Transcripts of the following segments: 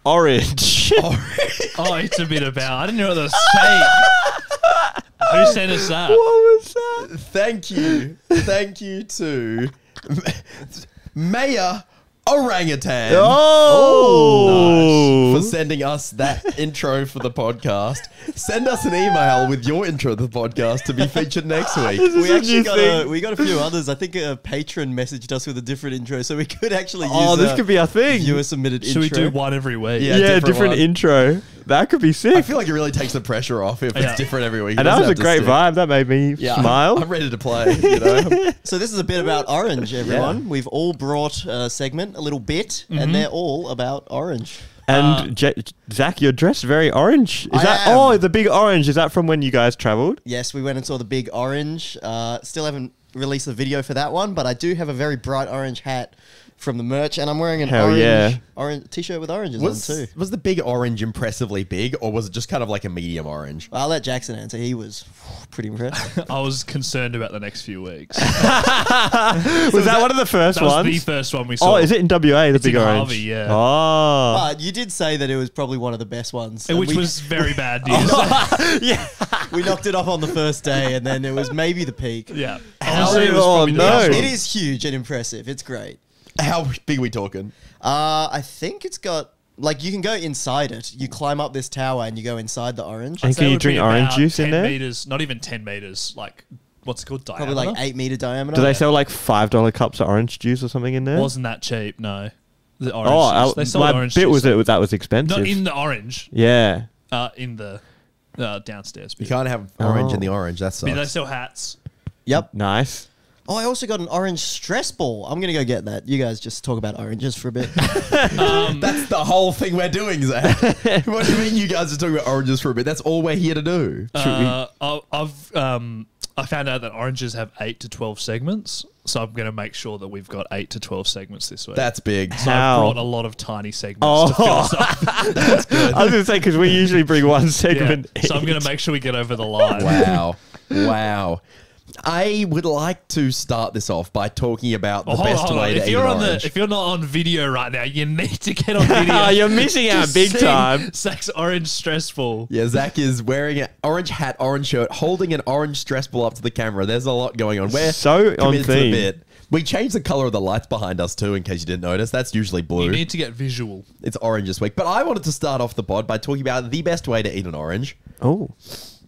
Orange. Oh, it's a bit about. I didn't know what they were saying. Who sent us that? What was that? Thank you. Thank you to Mayor Orangutan. Oh! For sending us that intro for the podcast. Send us an email with your intro to the podcast to be featured next week. We actually got a few others. I think a patron messaged us with a different intro, so we could actually use this could be our thing. viewer submitted Should intro. we do one every week? Yeah, different one. intro. That could be sick. I feel like it really takes the pressure off if it's different every week. And that was a great vibe. That made me smile. I'm ready to play, you know. So this is a bit about orange, everyone. We've all brought a segment, a little bit, and they're all about orange. And Zach, you're dressed very orange. Is that? am. Oh, the big orange. Is that from when you guys travelled? Yes, we went and saw the big orange. Still haven't released a video for that one, but I do have a very bright orange hat from the merch, and I'm wearing an orange t-shirt with oranges on too. Was the big orange impressively big, or was it just kind of like a medium orange? I'll let Jackson answer. He was pretty impressed. I was concerned about the next few weeks. Was that one of the first That was ones? the first one we saw. Oh, is it in WA, the It's big in orange? Harvey, yeah. Oh. But you did say that it was probably one of the best ones. And Which was very bad news. Yeah. we knocked it off on the first day, and then it was maybe the peak. Yeah. How- Honestly, it was oh, probably the no. best one. It is huge and impressive. It's great. How big are we talking? I think it's got... Like, you can go inside it. You climb up this tower and you go inside the orange. And So can it you would drink be orange about juice in 10 there? meters, not even 10 meters. Like, what's it called? Diameter? Probably like 8 meter diameter. Do they sell like $5 cups of orange juice or something in there? Wasn't that cheap? No. The orange juice. They sold my orange bit juice. was it that was expensive. Not in the orange. Yeah. In the downstairs. You can't have orange in the orange. That But they sucks. sell hats. Yep. Nice. Oh, I also got an orange stress ball. I'm going to go get that. You guys just talk about oranges for a bit. That's the whole thing we're doing, Zach. What do you mean you guys are talking about oranges for a bit? That's all we're here to do. I found out that oranges have 8 to 12 segments, so I'm going to make sure that we've got 8 to 12 segments this week. That's big. So How? I've brought a lot of tiny segments to fill us up. That's good. I was going to say, because we usually bring one segment. So I'm going to make sure we get over the line. Wow. Wow. I would like to start this off by talking about the Hold best on. way to eat an orange. If you're not on video right now, you need to get on video. You're missing out to big see time. Zach's orange stressful. Yeah, Zach is wearing an orange hat, orange shirt, holding an orange stress ball up to the camera. There's a lot going on. We're So on committed to the theme. bit. We changed the color of the lights behind us too, in case you didn't notice. That's usually blue. You need to get visual. It's orange this week. But I wanted to start off the pod by talking about the best way to eat an orange. Oh.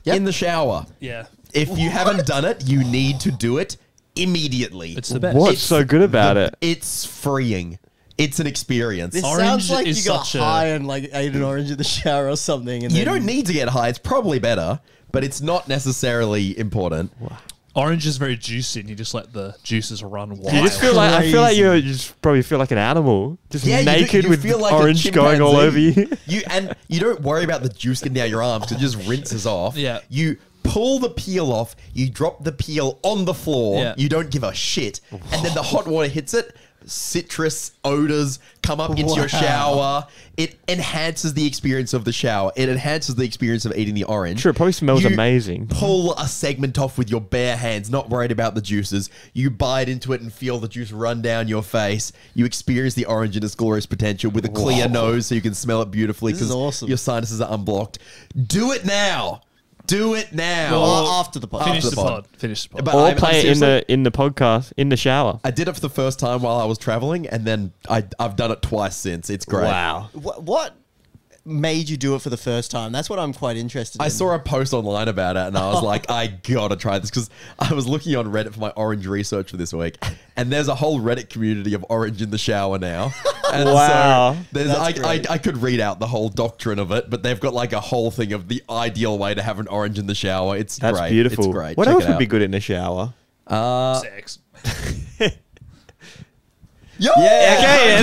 In the shower. Yeah. If you haven't done it, you need to do it immediately. It's the best. What's so good about it? It's freeing. It's an experience. This Orange sounds like is you got such a- high and like ate an orange in the shower or something. And You then don't need to get high. It's probably better, but it's not necessarily important. Orange is very juicy, and you just let the juices run wild. You just feel like I feel like Crazy. you just probably feel like an animal, just Yeah, naked you with feel like a orange going all over chimpanzee. you. You don't worry about the juice getting down your arms because it just rinses off. Yeah. You pull the peel off. You drop the peel on the floor. Yeah. You don't give a shit, and then the hot water hits it. Citrus odors come up into your shower. It enhances the experience of the shower. It enhances the experience of eating the orange. Sure, it probably smells You amazing. Pull a segment off with your bare hands, not worried about the juices. You bite into it and feel the juice run down your face. You experience the orange in its glorious potential with a clear nose so you can smell it beautifully This is because awesome. your sinuses are unblocked. Do it now. Do it now. Well, after the pod. Finish After the the pod. pod. Finish the pod. But Or I'm play it seriously- in the podcast in the shower. I did it for the first time while I was traveling, and then I've done it twice since. It's great. Wow. What made you do it for the first time? That's what I'm quite interested in. I saw a post online about it, and I was like, I gotta try this because I was looking on Reddit for my orange research for this week, and there's a whole Reddit community of orange in the shower now. And Wow. so there's, That's great. I could read out the whole doctrine of it, but they've got like a whole thing of the ideal way to have an orange in the shower. It's That's great. beautiful. It's great. What Check else it would out. be good in the shower? Sex. Yo! Okay, yeah,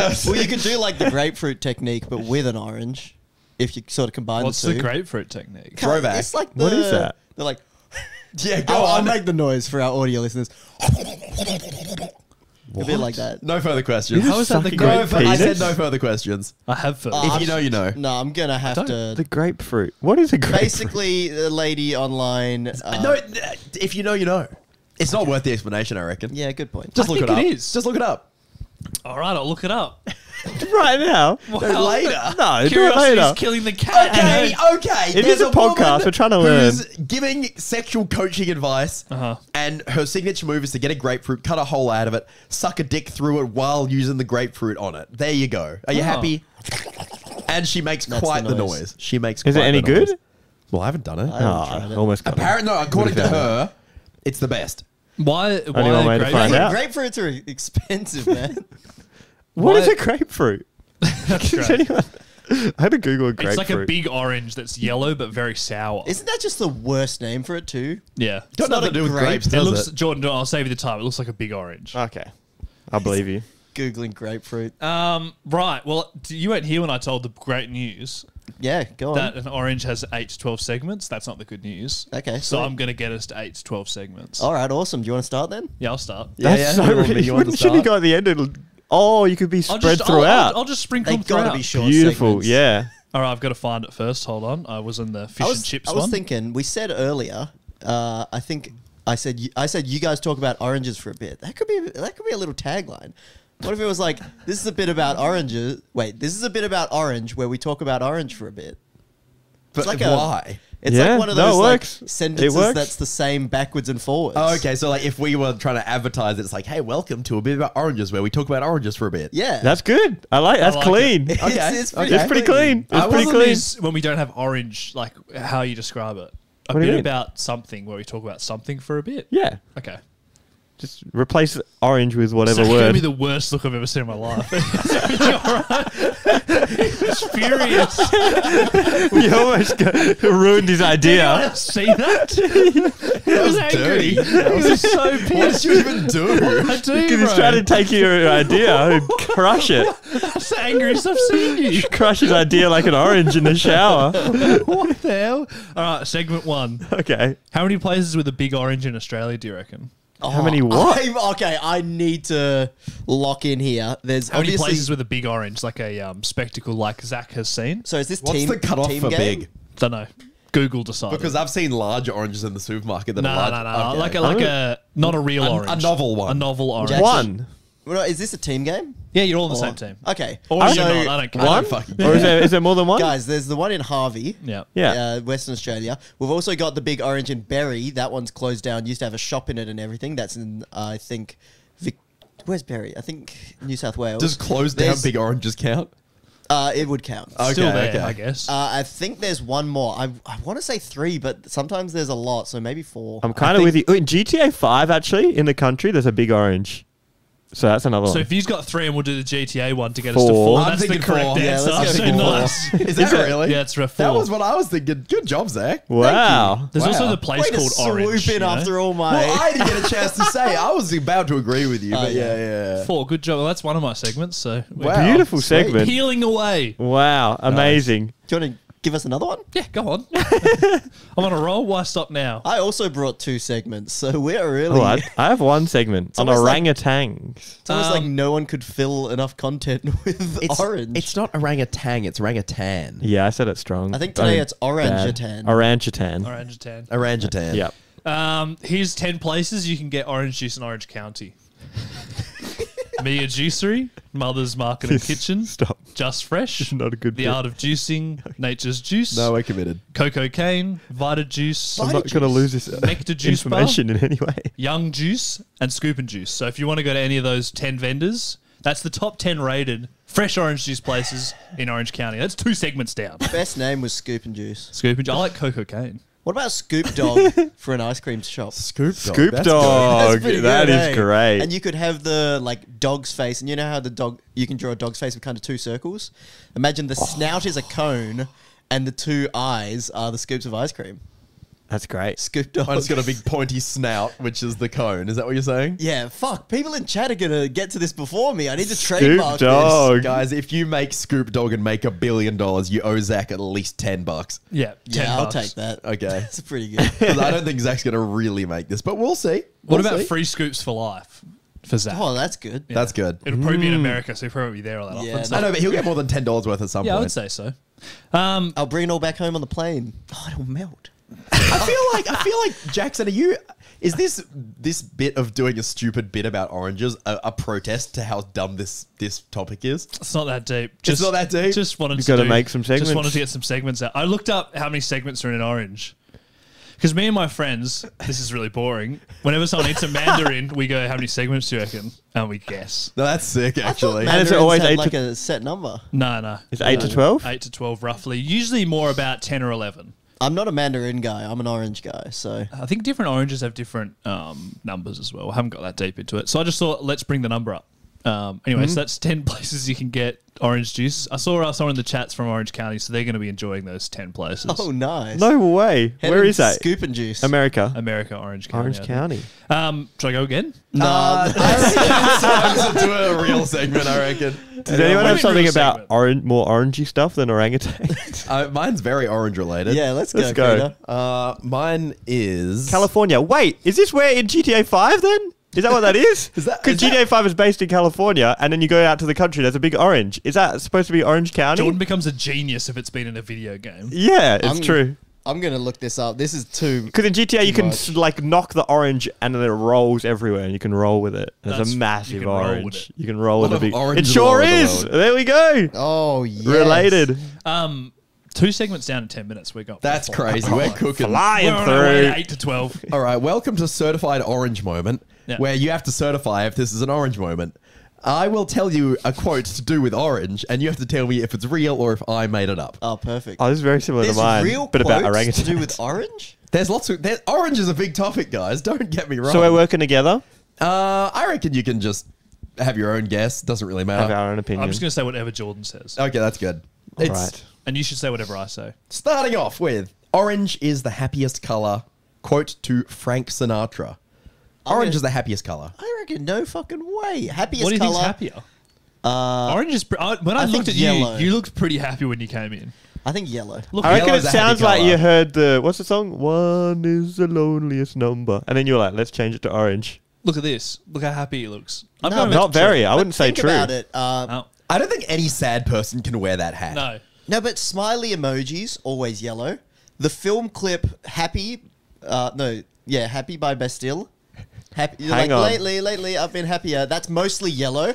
yes. Well, you could do like the grapefruit technique, but with an orange. If you sort of combine What's the two. the grapefruit technique? Throwback. It's like What is that? They're like, Yeah, go I'll on. make the noise for our audio listeners. A bit like that. No further questions. How is that the No great I said penis? no further questions. I have for If you know, you know. No, I'm gonna have to. The grapefruit. What is a grapefruit? Basically, the lady online. No, if you know, you know. It's not worth the explanation, I reckon. Yeah, good point. Just I look think it up. it is. Just look it up. All right, I'll look it up. Right now. Well, later. No, do it Curiosity later. is killing the cat. Okay, okay. It There's is a podcast. woman We're trying to who's learn. giving sexual coaching advice, and her signature move is to get a grapefruit, cut a hole out of it, suck a dick through it while using the grapefruit on it. There you go. Are you happy? And she makes That's quite the the noise. noise. She makes. Is it quite any the noise. good? Well, I haven't done it. I haven't tried it. Almost got it. Apparently, no. According to her, it's the best. Why? Only one way to grapefruit? find out. Grapefruits are expensive, man. What Why- is a grapefruit? That's Does great. anyone- I had to Google a grapefruit. It's like a big orange that's yellow but very sour. Isn't that just the worst name for it too? Yeah. Got It's not nothing a to do with grape. grapes, It does looks, it? Jordan, I'll save you the time. It looks like a big orange. Okay. I believe you. Googling grapefruit. Right. Well, you weren't here when I told the great news Yeah, go on. that an orange has 8 to 12 segments. That's not the good news. Okay, So sweet. I'm going to get us to 8 to 12 segments. All right, awesome. Do you want to start then? Yeah, I'll start. Yeah, That's yeah. so You want me- weird. you want to Shouldn't you start? go at the end? You could be spread I'll throughout. just sprinkle They them gotta throughout. be short. Beautiful. segments. Yeah. All right, I've got to find it first. Hold on. I was in the fish and chips I was one. thinking. We said earlier. I think I said you guys talk about oranges for a bit. That could be a little tagline. What if it was like, this is a bit about oranges? Wait, this is a bit about orange where we talk about orange for a bit. But like why? It's Yeah, like one of no, it those like works. It sentences works. that's the same backwards and forwards. Oh, okay. So, like, if we were trying to advertise it, it's like, hey, welcome to a bit about oranges where we talk about oranges for a bit. Yeah. That's good. That's like clean. It's, Okay, it's okay. pretty, It's pretty clean. It's I pretty Problem clean. is when we don't have orange, like how you describe it. A What do you bit mean? about something where we talk about something for a bit. Yeah. Okay. Just replace orange with whatever Zach gave word. me the worst look I've ever seen in my life. He's furious. You almost ruined his Did anyone idea. else see that? He was angry. He was so What pissed. did you even do? I do, Because he's trying to take your idea and crush it. I'm so angry as I've seen you. Crush his idea like an orange in the shower. What the hell? All right, segment 1. Okay. How many places with a big orange in Australia do you reckon? How many what? Okay, I need to lock in here. There's How many obviously places with a big orange, like a spectacle like Zach has seen? So is this What's team the cutoff team for game? big? Don't know. Google decided. Because I've seen larger oranges in the supermarket than No, a no, large. no, no. Okay. Like a not a real A orange. novel one. A novel orange. Jackson. One. Well, is this a team game? Yeah, you're all on the Or- same team. Okay. Or you're So, not. I don't care. One? fucking Or is there more than one? guys, there's the one in Harvey. Yeah. Yeah. Western Australia. We've also got the big orange in Berry. That one's closed down. Used to have a shop in it and everything. That's in, I think, where's Berry? I think New South Wales. Does closed down There's- big oranges count? It would count. Okay, Still there, okay. I guess. I think there's one more. I want to say 3, but sometimes there's a lot, so maybe 4. I'm kind of with you. Oh, in GTA 5, actually, in the country, there's a big orange. So that's another So one. if you've got 3 and we'll do the GTA one to get us to 4. 4, I'm that's the thinking correct 4. Yeah, answer. let's go So for 4. nice. Is that really? Yeah, it's for 4. That was what I was thinking. Good job, Zach. Wow. There's also Wow. the place Way to called swoop Orange. in you know? after all my... Well, I didn't get a chance to say. I was about to agree with you, but yeah. yeah. 4, good job. Well, that's one of my segments. So we're Wow. Beautiful Sweet. segment. peeling away. Wow. Amazing. Do you want to give us another one? Yeah, go on. I'm on a roll. Why stop now? I also brought 2 segments, so we're really... Oh, I have one segment on almost like- orangutans. It's almost like no one could fill enough content with orange. It's not orangutan, it's orangutan. Yeah, I said it strong. I think today mean, it's orangutan. bad. Orangutan. Orangutan. Orangutan. Yep. Here's 10 places you can get orange juice in Orange County. Mia Juicery, Mother's Market and Kitchen, Stop. Just Fresh, This is not a good The bit. Art of Juicing, Nature's Juice, No, we're committed. Cocoa Cane, Vita Juice, I'm not going to lose this Nectar Juice Bar. information in any way. Young Juice, and Scoop and Juice. So if you want to go to any of those 10 vendors, that's the top 10 rated fresh orange juice places in Orange County. That's 2 segments down. Best name was Scoop and Juice. Scoop and Juice. I like Cocoa Cane. What about Scoop Dog for an ice cream shop? Scoop dog. Scoop that's dog. That's pretty That good, is eh? great. And you could have the like dog's face, and you know how the dog you can draw a dog's face with kind of 2 circles. Imagine the snout is a cone, and the 2 eyes are the scoops of ice cream. That's great. Scoop Dog. Good. Mine's got a big pointy snout, which is the cone. Is that what you're saying? Yeah, fuck. People in chat are gonna get to this before me. I need to Scoop trademark dog. Guys, if you make Scoop Dog and make $1 billion, you owe Zach at least $10. Yeah, 10 this. Yeah, I'll bucks. take that. Okay. That's pretty good. 'Cause I don't think Zach's going to really make this, but we'll see. What We'll about see. free scoops for life for Zach? Oh, that's good. Yeah. That's good. It'll probably be in America, so he'll probably be there all that Yeah, often. So I know, but he'll get more than $10 worth at some yeah, I point. would say so. I'll bring it all back home on the plane. Oh, it'll melt. I feel like Jackson, is this bit of doing a stupid bit about oranges a protest to how dumb this topic is? It's not that deep. It's not that deep? Just wanted You to gotta make some segments. Just wanted to get some segments out. I looked up how many segments are in an orange. Because me and my friends, this is really boring. Whenever someone eats a mandarin, we go, "How many segments do you reckon?" And we guess. No, that's sick, actually. And is it always had 8 like to- a set number? No. Is it 8 to 12? 8 to 12, roughly. Usually more about 10 or 11. I'm not a mandarin guy. I'm an orange guy. So I think different oranges have different numbers as well. I haven't got that deep into it. So I just thought, let's bring the number up. Anyway, so that's 10 places you can get orange juice. I saw someone in the chats from Orange County, so they're going to be enjoying those 10 places. oh, nice. No way. Head Where in is that? Scoop and juice. America. America, Orange County. Orange I think. County. Should I go again? No, It's time to do a real segment, I reckon. Does anyone have Maybe something real about segment. more orangey stuff than orangutan? Mine's very orange related. yeah, let's Let's go. go. Peter. Mine is California. Wait, is this where in GTA 5 then? Is that what that is? Is that- Because is GTA 5 is based in California, and then you go out to the country, there's a big orange. Is that supposed to be Orange County? Jordan becomes a genius if it's been in a video game. Yeah, it's I'm- true. I'm going to look this up. This is too. Because in GTA, you can much. like knock the orange and then it rolls everywhere and you can roll with it. There's That's- a massive you can roll with orange. it. You can roll One with a of big. orange It is sure all over the is. world. There we go. Oh, yes. Related. 2 segments down in 10 minutes. We got. That's crazy. We're cooking. Flying We're on our way to through. 8 to 12. All right, welcome to Certified Orange Moment, Yeah. where you have to certify if this is an orange moment. I will tell you a quote to do with orange, and you have to tell me if it's real or if I made it up. Oh, perfect. Oh, this is very similar There's to mine, real but about quotes orangutan. to do with orange? There's lots of orange is a big topic, guys. Don't get me wrong. So we're working together. I reckon you can just have your own guess. Doesn't really Have matter. our own opinion. I'm just going to say whatever Jordan says. Okay, that's good. All It's right. And you should say whatever I say. starting off with orange is the happiest color. Quote to Frank Sinatra. Orange is the happiest color. I reckon no fucking way. Happiest What do you color. think's happier? Orange is. When I I looked think at yellow. you looked pretty happy when you came in. I think yellow. Look, I reckon Yellow's it a happy sounds like colour. you heard the what's the song? 1 is the loneliest number, and then you were like, "Let's change it to orange." look at this. Look how happy he looks. I'm No, going but Not with very. I But wouldn't say think true. about it. Oh, I don't think any sad person can wear that hat. no. No, but smiley emojis, always yellow. The film clip Happy, Happy by Bastille. Happy, Hang on. Lately, I've been happier. That's mostly yellow.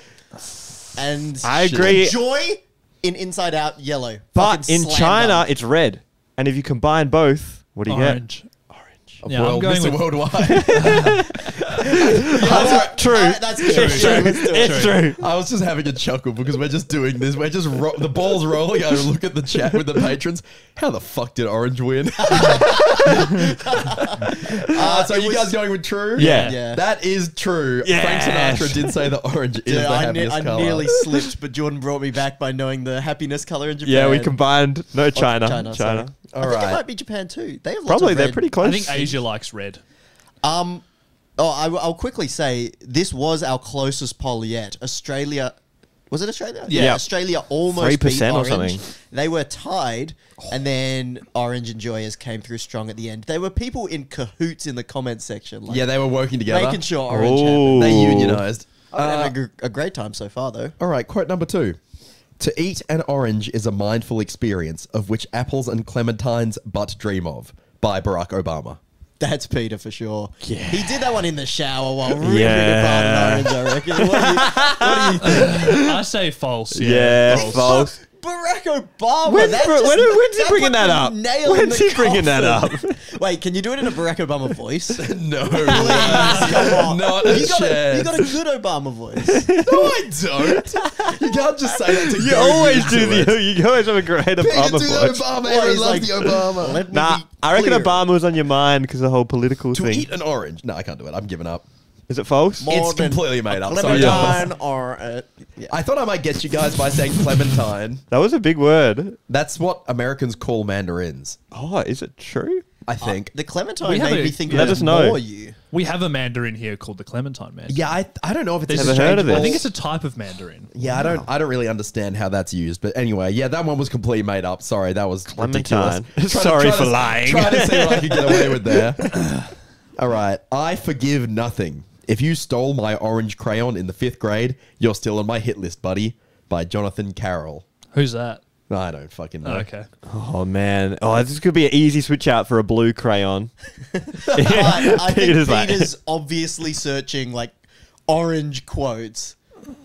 And I agree. Joy in Inside Out, yellow. But Fucking in slam China, dunk. it's red, and if you combine both, what do you Orange. get? Orange. Yeah, I'm going Mr. with- Worldwide. True. That's good. It's true. Let's do it. It's true. I was just having a chuckle because we're just doing this. We're just the ball's rolling. I look at the chat with the patrons. How the fuck did Orange win? So you guys going with true? Yeah. Yeah. That is true. Yes. Frank Sinatra did say the orange is Yeah, the happiest I color. nearly slipped, but Jordan brought me back by knowing the happiness color in Japan. Yeah, we combined. No, China. China. China. Sorry. All I think right. it might be Japan too. They have lots Probably of they're red. pretty close. I think Asia likes red. I'll quickly say this was our closest poll yet. Australia, was it Australia? Yeah. Australia almost 3% beat or Orange. something. They were tied, and then Orange and Joyous came through strong at the end. There were people in cahoots in the comments section, like Yeah, they were working together. making sure Orange Oh. happened. They unionized. I'm having a great time so far, though. All right, quote number 2. To eat an orange is a mindful experience of which apples and clementines but dream of. By Barack Obama. That's Peter for sure. Yeah. He did that one in the shower while ripping Yeah. apart an orange, I reckon. What do you think? I say false. Yeah, false. false. Barack Obama. When's that's Bra- just- when's he that bringing put that the up? nail in When's the he bringing that coffin. Wait, can you do it in a Barack Obama voice? No. Please, come on. Not a you got chance. a good Obama voice. No, I don't. You can't just say that to You go always into do it. You always have a great You Obama can do the voice. Obama. Well, Everyone he's loves like, the Obama. Let me Nah, be I reckon clear. Obama was on your mind because the whole political To thing. eat an orange. No, I can't do it. I'm giving up. Is it false? More It's than completely made up. a Sorry, Clementine guys. or yeah. I thought I might get you guys by saying clementine. That was a big word. That's what Americans call mandarins, Oh, is it true? I think. The Clementine We have made a- me think let it us was know. more you. We have a mandarin here called the Clementine Mandarin. Yeah, I don't know if it's There's Never heard of interchangeable. this. I think it's a type of mandarin. Yeah, I don't really understand how that's used, but anyway, yeah, that one was completely made up. Sorry, that was ridiculous. Clementine. Sorry for lying. Try to see what I could get away with there. All right, I forgive nothing. If you stole my orange crayon in the 5th grade, you're still on my hit list, buddy. By Jonathan Carroll. Who's that? I don't fucking know. Okay. Oh man. Oh, this could be an easy switch out for a blue crayon. I think Peter's like- Peter's obviously searching like orange quotes.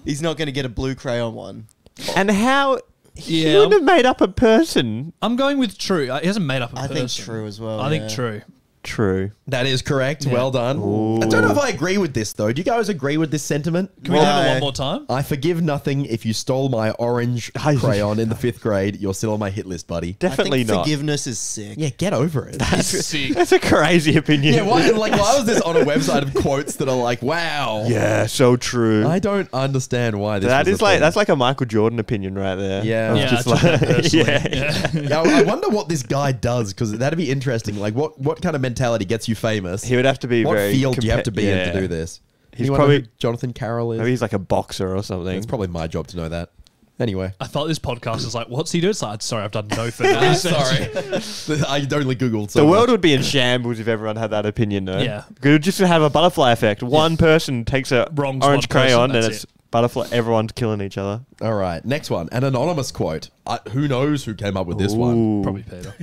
He's not going to get a blue crayon one. And how he Yeah, wouldn't have made up a person. I'm going with true. He hasn't made up a I person. think true as well. I think yeah. true. True. That is correct. Yeah. Well done. Ooh. I don't know if I agree with this, though. Do you guys agree with this sentiment? Can we have it Why? one more time? I forgive nothing if you stole my orange crayon in the 5th grade. You're still on my hit list, buddy. Definitely I think not. forgiveness is sick. Yeah, get over it. Sick. That's a crazy opinion. Yeah, why was this on a website of quotes that are like, wow? Yeah, so true. I don't understand why this That was is a like thing. that's like a Michael Jordan opinion right there. Yeah. Of Yeah, just I took that like- personally. yeah. Yeah. Yeah, I wonder what this guy does, because that'd be interesting. Like, what kind of mentality gets you famous? He would have to be What very. field do you have to be in yeah. to do this? He's Anyone know probably- who Jonathan Carroll is. Maybe he's like a boxer or something. It's probably my job to know that. Anyway. I thought this podcast is like, what's he doing? It's like, sorry, I've done no further research. Sorry. I only Googled so The world much. would be in shambles if everyone had that opinion, though. Yeah. Good, just to have a butterfly effect. One person takes a Wrongs orange one person, crayon, and that's it's it. butterfly. Everyone's killing each other. All right, next one. An anonymous quote. Who knows who came up with this one? Ooh. Probably Peter.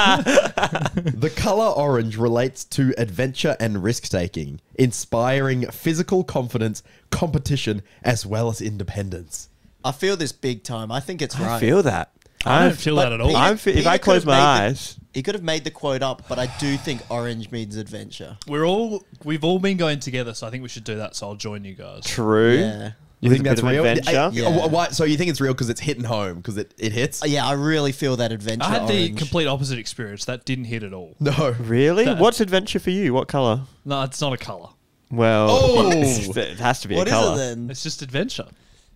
The color orange relates to adventure and risk-taking, inspiring physical confidence, competition, as well as independence. I feel this big time. I think it's right. I feel that. I don't feel But that at all. Peter- if Peter I could close have my made the- eyes, He could have made the quote up, but I do think orange means adventure. We've all been going together, so I think we should do that. So I'll join you guys. true. Yeah. You With think a that's bit of real? adventure? Yeah. Why, so you think it's real because it's hitting home, because it hits? Yeah, I really feel that adventure I had the orange. complete opposite experience. That didn't hit at all. No. Really? That- What's adventure for you? What color? No, it's not a color. Well, Oh! it has to be What a is color. it then? It's just adventure.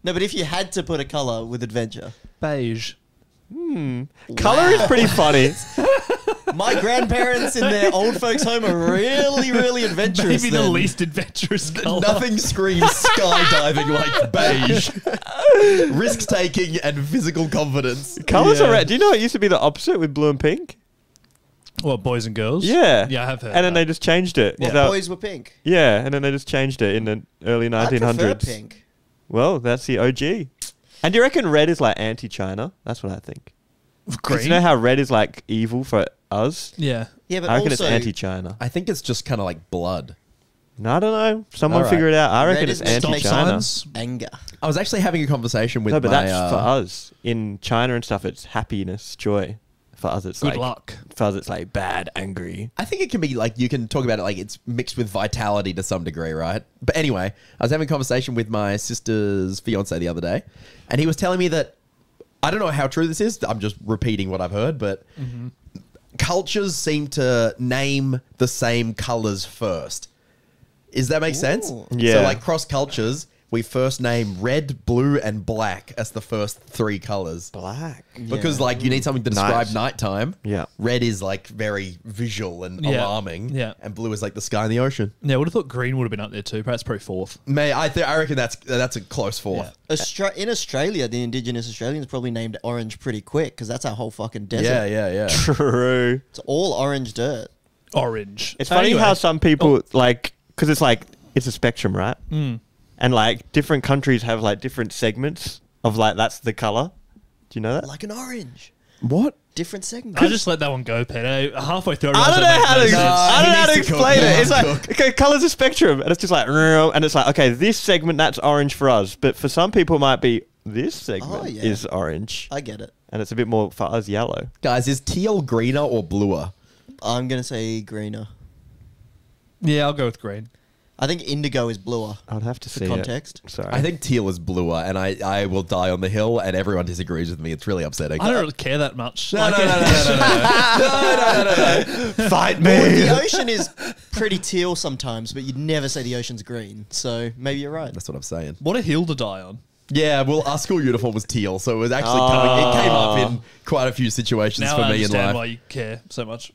No, but if you had to put a color with adventure. Beige. Color is pretty funny. My grandparents in their old folks' home are really, really adventurous. Maybe the then. least adventurous color. Nothing screams skydiving like beige. Risk-taking and physical confidence. Colors Yeah. are red. Do you know it used to be the opposite with blue and pink? What, boys and girls? Yeah. Yeah, I have heard And then that. they just changed it. What, So- boys were pink. yeah, and then they just changed it in the early I prefer 1900s. pink. Well, that's the OG. And do you reckon red is like anti-China? That's what I think. 'Cause Green? you know how red is like evil for us? Yeah. Yeah, but I reckon also it's anti-China. I think it's just kind of like blood. No, I don't know. Someone Alright. figure it out. I reckon red it's is meant to make anti-China. signs. anger. I was actually having a conversation with No, but my... that's for us. In China and stuff, it's happiness, joy. For us, it's Good like luck. For us, it's like bad, angry. I think it can be like, you can talk about it like it's mixed with vitality to some degree, right? But anyway, I was having a conversation with my sister's fiance the other day, and he was telling me that, I don't know how true this is, I'm just repeating what I've heard, but cultures seem to name the same colors first. Does that make sense? Yeah. So like cross cultures, we first name red, blue, and black as the first three colors. Black. Because like you need something to describe Nice. nighttime. Yeah. Red is like very visual and Yeah. alarming. Yeah. And blue is like the sky and the ocean. Yeah, I would have thought green would have been up there too. Perhaps probably fourth. I reckon that's a close fourth. In Australia, the Indigenous Australians probably named orange pretty quick because that's our whole fucking desert. Yeah. True. It's all orange dirt. Orange. It's funny Anyway. how some people like, because it's like it's a spectrum, right? And like different countries have like different segments of like that's the color. Do you know that? Like an orange. What? Different segment. I just let that one go, Peter. Halfway through, I don't know how to. I don't know how to he needs to explain cook. it. He It's must like okay, colors a spectrum, and it's just like, and it's like okay, this segment that's orange for us, but for some people it might be this segment yeah. is orange, I get it. and it's a bit more for us yellow. Guys, is teal greener or bluer? I'm gonna say greener. Yeah, I'll go with green. I think indigo is bluer. I'd have to For see context. It. Sorry, I think teal is bluer, and I will die on the hill, and everyone disagrees with me. It's really upsetting. I don't really care that much. No, Like, no. fight The ocean is pretty teal sometimes, but you'd never say the ocean's green. So maybe you're right. That's what I'm saying. What a hill to die on. Yeah, well, our school uniform was teal, so it was actually it came up in quite a few situations Now for I me in understand life. why you care so much.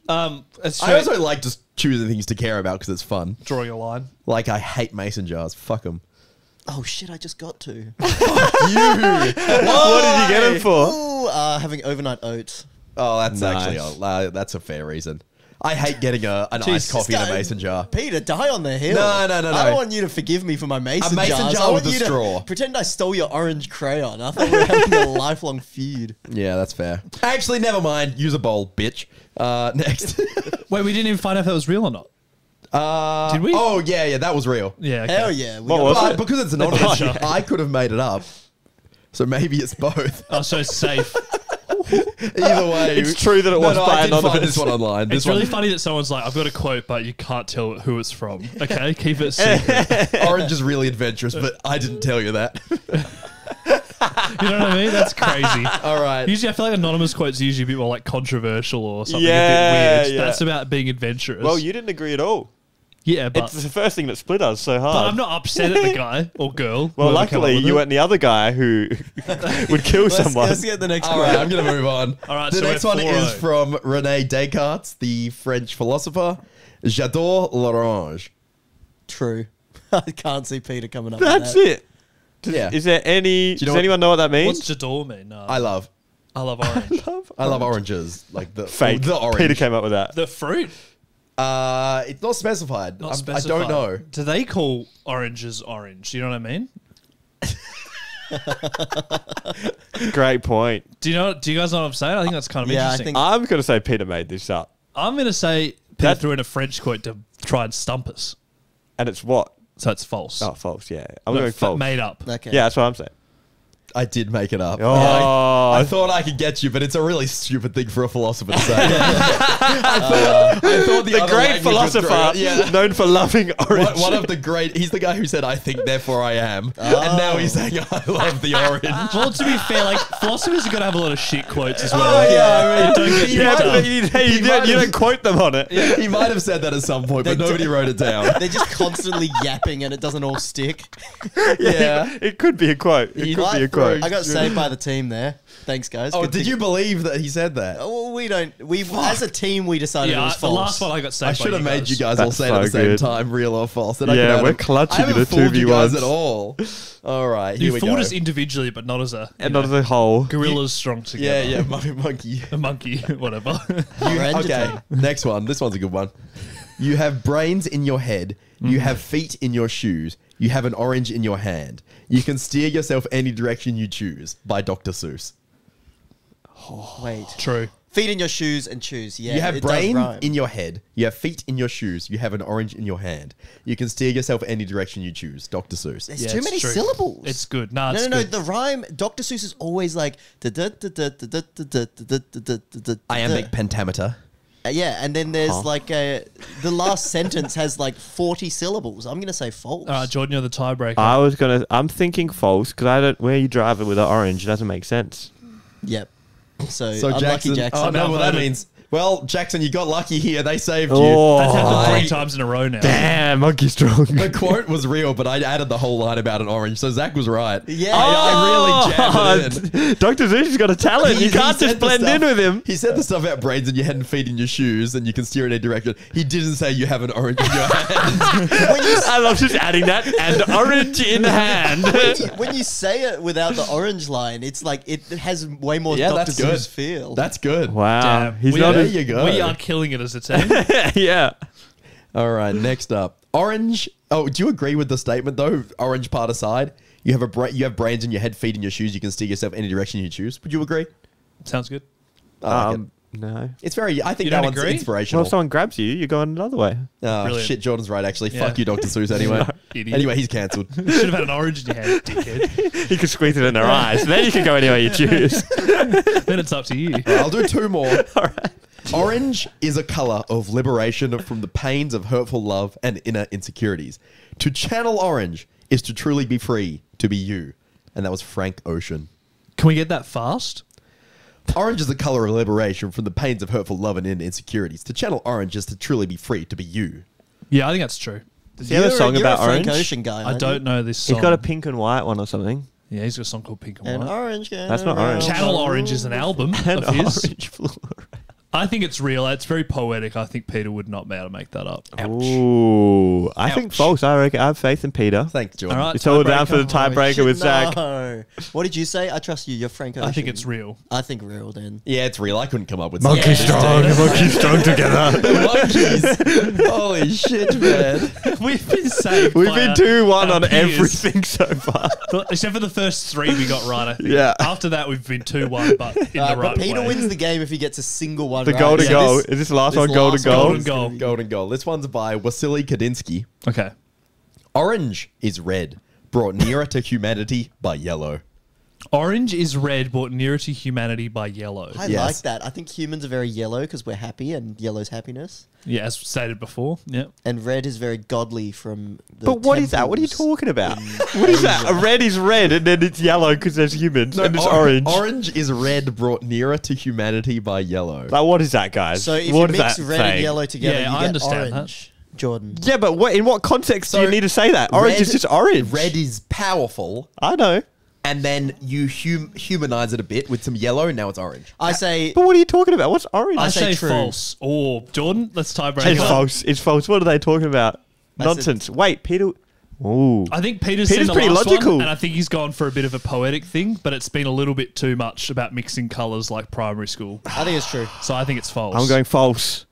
It's I also like just choosing things to care about because it's fun. drawing a line. Like, I hate mason jars. Fuck them. Oh shit! I just got to. What did you get him for? Ooh, having overnight oats. Oh, that's Nice. actually that's a fair reason. I hate getting an iced coffee in a mason jar. Peter, die on the hill. No. I don't want you to forgive me for my mason jars. A mason I jar want with a you to straw. Pretend I stole your orange crayon. I thought we were having a lifelong feud. Yeah, that's fair. Actually, never mind. Use a bowl, bitch. Next. Wait, we didn't even find out if that was real or not. Did we? Oh, yeah, that was real. Yeah. Okay. Hell yeah. What was But it? because it's anonymous, Sure. I could have made it up. So maybe it's both. Oh, so it's safe. Either way. It's true that it was by I did find anonymous. this one online. It's really funny that someone's like, I've got a quote, but you can't tell who it's from. Okay, keep it secret. Orange is really adventurous, but I didn't tell you that. You know what I mean? That's crazy. All right. Usually, I feel like anonymous quotes are usually a bit more like controversial or something a Yeah, bit weird. yeah. That's about being adventurous. Well, you didn't agree at all. yeah, but It's the first thing that split us so hard. but I'm not upset at the guy or girl. Well, whoever came up luckily, with you it. weren't the other guy who would kill someone. Let's get the next All one. right, I'm going to move on. All right, the so next we're one is 4-0. from René Descartes, the French philosopher. J'adore l'orange. True. I can't see Peter coming up That's with that. it. Yeah. Is there any? you know Does what- anyone know what that means? What's Jador mean? No, I love orange. I love oranges. Like the Fake. The orange. Peter came up with that. The fruit. It's not specified. Not I specified. don't know. Do they call oranges orange? You know what I mean? Great point. Do you guys know what I'm saying? I think that's kind of Yeah, I interesting. think- I'm going to say Peter made this up. I'm going to say Peter That- threw in a French quote to try and stump us. And it's what? So it's false. Oh, false. Yeah. I'm No, going false. made up. Okay. Yeah, that's what I'm saying. I did make it up. Oh. I thought I could get you, but it's a really stupid thing for a philosopher to say. I thought The other great language was philosopher great. Yeah. known for loving orange. One of the great. He's the guy who said, "I think, therefore I am," and now he's saying, "I love the orange." Well, to be fair, like philosophers are going to have a lot of shit quotes as well. Oh, yeah, I mean, Don't get he picked might up. but you don't quote them on it. He might have said that at some point, but They nobody wrote it down. They're just constantly yapping and it doesn't all stick. Yeah. It could be a quote. It You could might be a quote. I got saved by the team there. Thanks, guys. Oh, Good did thing- you believe that he said that? Oh, well, we don't. We as a team we decided it Yeah, was the false. last one I got saved I by should have made you guys all That's say it at the so same good. time, real or false. Then I Yeah, could have we're them- clutching I haven't in a fooled you guys 2v1s. at all. All right, here You we fooled go. us individually, but not as a And not as a whole. gorillas strong together. Yeah, monkey. A monkey, whatever. Okay, next one. This one's a good one. You have brains in your head. You have feet in your shoes. You have an orange in your hand. You can steer yourself any direction you choose. By Dr. Seuss. Wait. True. Feet in your shoes and choose. Yeah, You have it does brain rhyme. in your head. You have feet in your shoes. You have an orange in your hand. You can steer yourself any direction you choose. Dr. Seuss. There's Yeah, too it's many true. syllables. It's good. Nah, No, it's no, no. good. The rhyme. Dr. Seuss is always like. Iambic pentameter. Yeah, and then there's like the last sentence has like 40 syllables. I'm gonna say false. All right, Jordan, you're the tiebreaker. I'm thinking false because I don't. Where you drive it with an orange doesn't make sense. Yep. So, So unlucky Jackson. Jackson. Oh no, well that voted. means. Well, Jackson, you got lucky here. They saved Oh. That's happened I- 3 times in a row now. Damn, monkey strong. you. The quote was real, but I added the whole line about an orange. So Zach was right. Yeah. I really jammed it in. Dr. Zeus's got a talent. He- You can't he said just the blend in stuff- with him. He said the stuff about brains in your head and feet in your shoes, and you can steer in any direction. He didn't say you have an orange in your hand. I love just adding that and orange in hand. when you say it without the orange line, it's like it has way more Yeah, Dr. that's good. Seuss feel. That's good. Wow, Damn. he's We not. There As, you go. We are killing it as a team. yeah. All right, next up, orange. Oh, do you agree with the statement though? Orange part aside, you have you have brains in your head, feet in your shoes. You can steer yourself any direction you choose. Would you agree? Sounds good. I like it. No. It's very. I think You that don't one's agree? Well, inspirational. if someone grabs you, you're going another way. Oh, Brilliant. shit, Jordan's right. Actually, Yeah. fuck you, Dr. Seuss. Anyway, Idiot. anyway, he's cancelled. Should have had an orange in your hand, dickhead. You can squeeze it in their eyes. Then you can go anywhere you choose. Then it's up to you. I'll do 2 more. Orange is a color of liberation from the pains of hurtful love and inner insecurities. To channel orange is to truly be free, to be you. And that was Frank Ocean. Can we get that fast? Orange is a color of liberation from the pains of hurtful love and inner insecurities. To channel orange is to truly be free, to be you. Yeah, I think that's true. Does he have a song you're about a Frank orange? Ocean guy. I aren't don't you? know this song. He's got a pink and white one or something. Yeah, he's got a song called Pink and An White. orange guy. That's not orange. Channel Orange is an album And of his. orange floor. I think it's real. It's very poetic. I think Peter would not be able to make that up. Ooh, I think Ouch. false. I reckon I have faith in Peter. Thanks, Jordan. All right, It's all down for the tiebreaker. tiebreaker with Zack. No. What did you say? I trust you. You're Frank Ocean. I think it's real. I think real then. Yeah, it's real. I couldn't come up with Monkey strong, monkey strong together. Monkeys. Holy shit, man. We've been saved. We've by been our- 2-1 our on peers. everything so far. Except for the first 3 we got right, I think. Yeah. After that, we've been 2-1, but in the right but Peter way. wins the game if he gets a single one The right. golden Yeah, goal. this- Is this the last this one? Golden last goal. one is Golden gonna be- Golden goal. This one's by Wasily Kadinsky. Okay. Orange is red, brought nearer to humanity by yellow. Orange is red, brought nearer to humanity by yellow. I Yes. like that. I think humans are very yellow because we're happy and yellow's happiness. Yeah, as stated before. Yeah. And red is very godly from the But what is that? What are you temples talking about? in What is that? Asia. A red is red and then it's yellow because there's humans and it's orange. Orange is red, brought nearer to humanity by yellow. Like, what is that, guys? So if what you is mix that red saying? and yellow together, Yeah, you I get understand orange. Jordan. Yeah, but in what context do you So, need to say that? Orange is just orange. Red is powerful, I know. and then you humanize it a bit with some yellow, and now it's orange. I say But what are you talking about? What's orange? I I say say true. false. Or Jordan, let's tie break. It's false. It's false. What are they talking about? I said- Nonsense. Wait, Peter. Ooh. I think Peter's Peter's seen the pretty last logical. one, and I think he's gone for a bit of a poetic thing, but it's been a little bit too much about mixing colours like primary school. I think it's true. So I think it's false. I'm going false.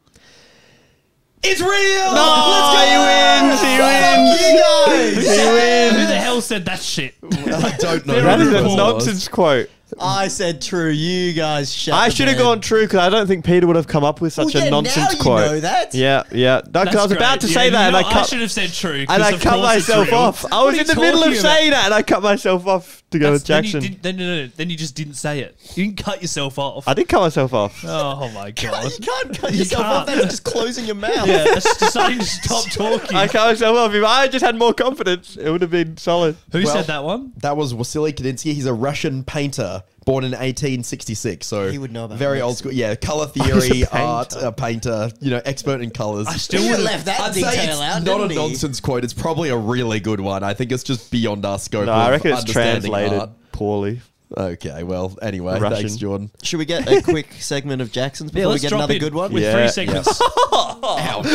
It's real! No, he wins. He wins. He Who wins. the hell said that shit? I don't know. That who is the a person was. nonsense quote. I said true. You guys shut I the should have bed. gone true because I don't think Peter would have come up with such Well, a yeah, nonsense now you quote. know that. Yeah, yeah. No, 'cause I was about to great. say Yeah, that, and you know, I cut. should have said true. And I 'cause of cut course it's myself real. off. I What was are in you the middle of talking about? saying that, and I cut myself off to go with Jackson. Then you just didn't say it. You didn't cut yourself off. I did cut myself off. Oh my god. You can't cut You yourself off. can't. That's just closing your mouth. Yeah, that's deciding to stop talking. I cut myself off. If I just had more confidence, it would have been solid. Who Well, said that one? That was Wasily Kadinsky. He's a Russian painter born in 1866. So He would know about very mixing. old school. Yeah, color He's theory, a painter. art, painter. You know, expert in colors. I still He would left that I'd say detail it's out, not a didn't he? nonsense quote. It's probably a really good one. I think it's just beyond our scope. No, of I reckon it's understanding translated art. poorly. Okay, well, anyway, Russian. thanks, Jordan. Should we get a quick segment of Jackson's before we let's get drop another in good one? with Yeah, 3 yeah. seconds. Ouch.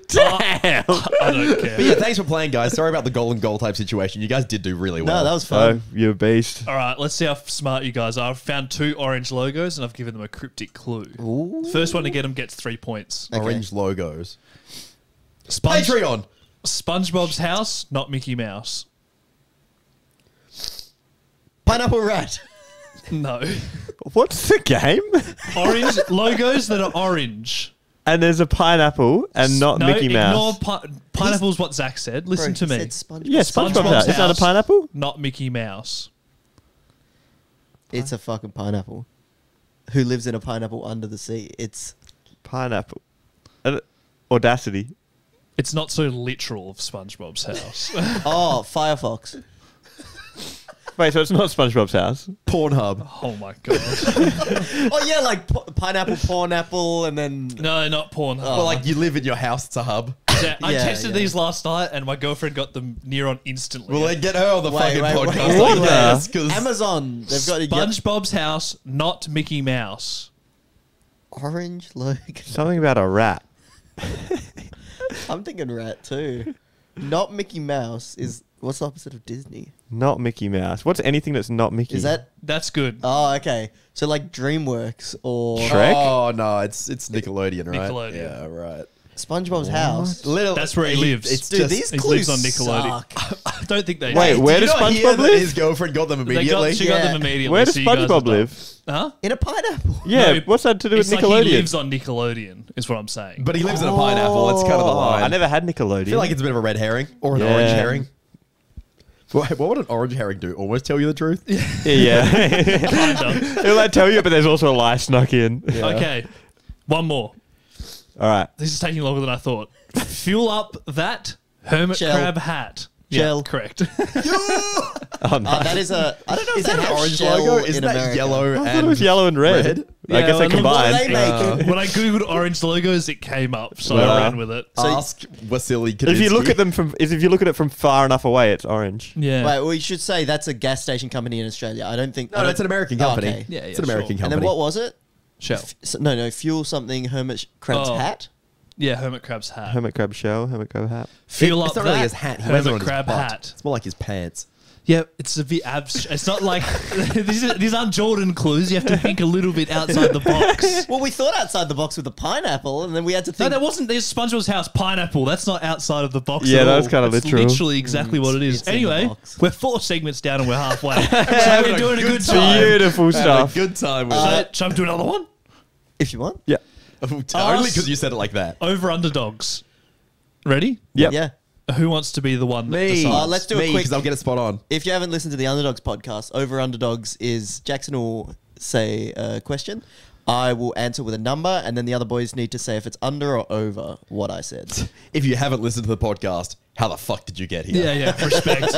Damn. I don't care. But yeah, thanks for playing, guys. Sorry about the golden goal type situation. You guys did do really well. No, that was Oh, fun. you're a beast. All right, let's see how smart you guys are. I've found 2 orange logos and I've given them a cryptic clue. Ooh. First one to get them gets 3 points. Okay. orange logos. Sponge- Patreon. SpongeBob's house, not Mickey Mouse. Pineapple rat. No. What's the game? Orange logos that are orange. And there's a pineapple and not No, Mickey ignore Mouse. pineapple's what Zack said. Listen Bro, to he me. said SpongeBob. Yeah, SpongeBob's SpongeBob's house. Is that a house. pineapple? Not Mickey Mouse. It's a fucking pineapple. Who lives in a pineapple under the sea? It's Pineapple. Audacity. It's not so literal of SpongeBob's house. Firefox. Wait, so it's not SpongeBob's house? Pornhub. Oh my god. Oh yeah, like pineapple, and then No, not Pornhub. Well, like you live in your house, it's a hub. Yeah, I Yeah, tested yeah. these last night and my girlfriend got them near on instantly. Well, then get her on the Wait, fucking wait, podcast. wait. What like the- this, 'cause- Amazon. They've got to get SpongeBob's house, not Mickey Mouse. orange logo. Something about a rat. I'm thinking rat too. Not Mickey Mouse is what's the opposite of Disney? Not Mickey Mouse. What's anything that's not Mickey? Is that? That's good. Oh, okay. So like DreamWorks or Shrek? Oh no, it's Nickelodeon, right? Nickelodeon. Yeah, right. SpongeBob's house. Little, That's where he lives. It's Dude, just, these he clues lives on Nickelodeon. suck. I don't think they Wait, do. where Did does you not hear SpongeBob that live? his girlfriend got them They immediately? she got Yeah. them immediately. Where does so you guys SpongeBob have done- live? Huh? In a pineapple. Yeah, No, what's that to do with It's like Nickelodeon? he lives on Nickelodeon, is what I'm saying. But he lives in a pineapple. It's kind of the line. I never had Nickelodeon. I feel like it's a bit of a red herring or an Yeah. orange herring. What would an orange herring do? Almost tell you the truth? yeah. Kinda. It'll like tell you, but there's also a lie snuck in. Okay, one more. All right. This is taking longer than I thought. Fuel up that hermit Shell. crab hat. Shell. Yeah, correct. Oh, no. That is a. I don't know if Is they that an have orange shell logo? in Isn't that America. yellow I thought and it was yellow and red. red? I guess they well, combined. what they make? when I googled orange logos, it came up, so Well, I ran with it. Ask Wasily Kadinsky. If you look at them if you look at it from far enough away, it's orange. Yeah. Wait, we should say that's a gas station company in Australia. I don't think. No, it's an American company. okay. Yeah, it's an American sure. And company. then what was it? Shell. No, fuel something. Hermit crab's hat. Yeah, hermit crab's hat. Hermit crab shell, hermit crab hat. Fuel up It's not that really his hat. He wears it on hermit his crab butt. hat. It's more like his pants. Yeah, it's a bit abstract. It's not like these aren't Jordan clues. You have to think a little bit outside the box. Well, we thought outside the box with the pineapple, and then we had to No, think. that wasn't. There's SpongeBob's house pineapple. That's not outside of the box. Yeah, at that all. was kinda That's literal. literally exactly what it is. it's in the Anyway, box. we're 4 segments down and we're halfway. So we're doing a good time. Beautiful stuff. Good time with So, shall I do another one? If you want. Yeah. it. Only because you said it like that. Over underdogs. Ready? Yep. Yeah. Who wants to be the one that Me. decides? Let's do a quick. because I'll get it spot on. If you haven't listened to the Underdogs podcast, Over Underdogs is Jackson will say a question. I will answer with a number, and then the other boys need to say if it's under or over what I said. If you haven't listened to the podcast, how the fuck did you get here? Yeah, respect.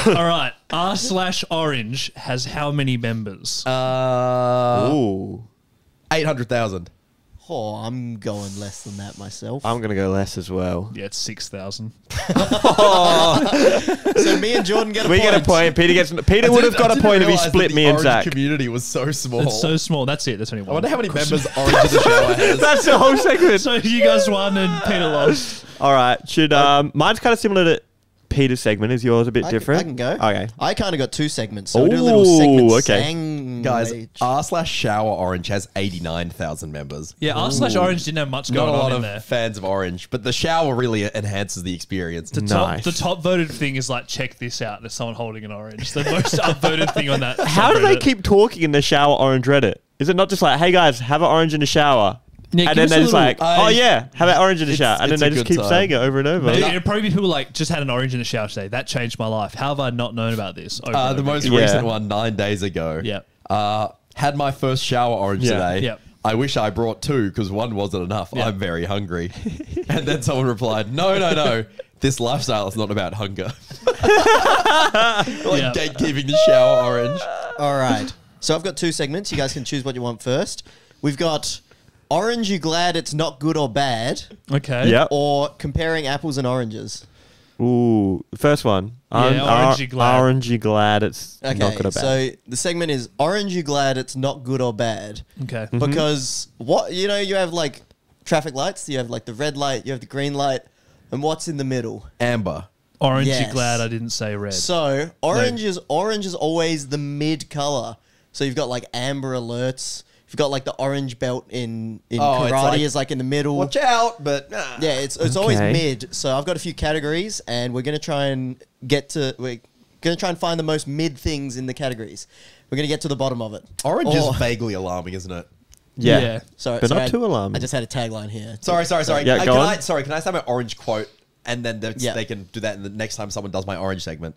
All right. R/Orange has how many members? Ooh. 800,000. Oh, I'm going less than that myself. I'm going to go less as well. Yeah, it's 6,000. So me and Jordan get a We point. get a point. Peter would have got a point if he split me and Zack. The community was so small. It's so small. That's it. That's only one. I wonder how many members Orange in the Shower has. That's the whole segment. So you guys won and Peter lost. All right. Should mine's kind of similar to Peter's segment. Is yours a bit different? I can go. Okay. I kind of got 2 segments, so we'll do a little segment. Ooh, okay. Guys, r/Shower Orange has 89,000 members. Yeah, R/Orange didn't have much going Not a on lot in of there. fans of Orange, but the shower really enhances the experience. Nice. The top voted thing is like, check this out. There's someone holding an orange. The most upvoted thing on that. How do they subreddit. keep talking in the Shower Orange Reddit? Is it not just like, hey guys, have an orange in the shower? Yeah, And give then us a they're just little- like, oh yeah, have an orange in the shower. And then it's they a just good keep time. saying it over and over. Maybe it'd probably be people like, just had an orange in the shower today. That changed my life. How have I not known about this? Over and The over most again? Yeah. recent one, 9 days ago. Yeah. Had my first shower orange Yeah. today. Yep. I wish I brought 2 because one wasn't enough. Yeah. I'm very hungry. And then someone replied, no. This lifestyle is not about hunger. Yeah. Gatekeeping the shower orange. All right. So I've got 2 segments. You guys can choose what you want first. We've got Orange, you glad it's not good or bad? Okay. Yep. Or comparing apples and oranges? Ooh, the first one. Yeah, orangey glad. Orangey glad it's Okay, not good or bad. so the segment is Orange, you glad it's not good or bad? Okay. Because you have like traffic lights, you have like the red light, you have the green light, and what's in the middle? Amber. Orange, Yes. you glad I didn't say red. So orange is always the mid color. So you've got like amber alerts. You've got like the orange belt in Oh, it's karate like, is like in the middle. Watch out, but Yeah, it's always Okay. mid. So I've got a few categories, and we're gonna try and find the most mid things in the categories. We're gonna get to the bottom of it. Orange Or- is vaguely alarming, isn't it? yeah. Yeah. Sorry, But sorry, not too alarming. I just had a tagline here. Sorry. Yeah, go on. Can I say my orange quote and then Yeah. they can do that in the next time someone does my orange segment?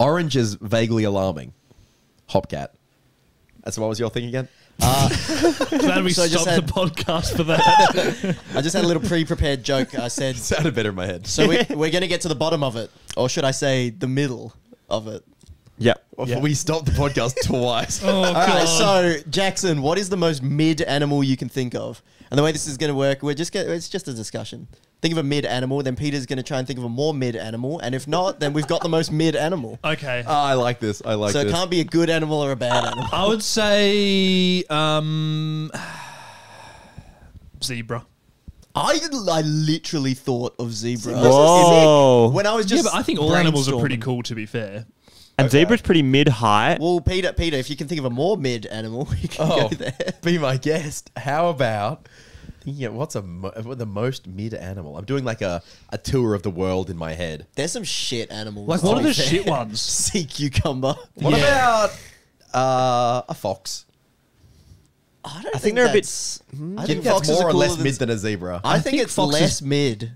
Orange is vaguely alarming. HopCat. That's what was your thing again? Glad we So I just stopped had- the podcast for that. I just had a little pre-prepared joke. I said, Sounded better in my head. so we're gonna get to the bottom of it, or should I say the middle of it? Yep. Yeah. We stopped the podcast twice. Oh, All God. right, so Jackson, what is the most mid animal you can think of? And the way this is going to work, it's just a discussion. Think of a mid animal, then Peter's going to try and think of a more mid animal, and if not, then we've got the most mid animal. Okay. I like this. So it this. can't be a good animal or a bad animal. I would say zebra. I literally thought of zebra. Whoa. When I was just Yeah, but I think all animals are brainstorming. pretty cool, to be fair. And zebra's pretty mid-height. Well, Peter, if you can think of a more mid animal, we can go there. Be my guest. How about thinking of what's the most mid animal? I'm doing like a tour of the world in my head. There's some shit animals. Like, to what are be the fair. shit ones? Sea cucumber. What about a fox? I don't think they're a bit- that's- I I think think that's foxes more are or cooler less than- mid than a zebra. I think think it's foxes- less mid.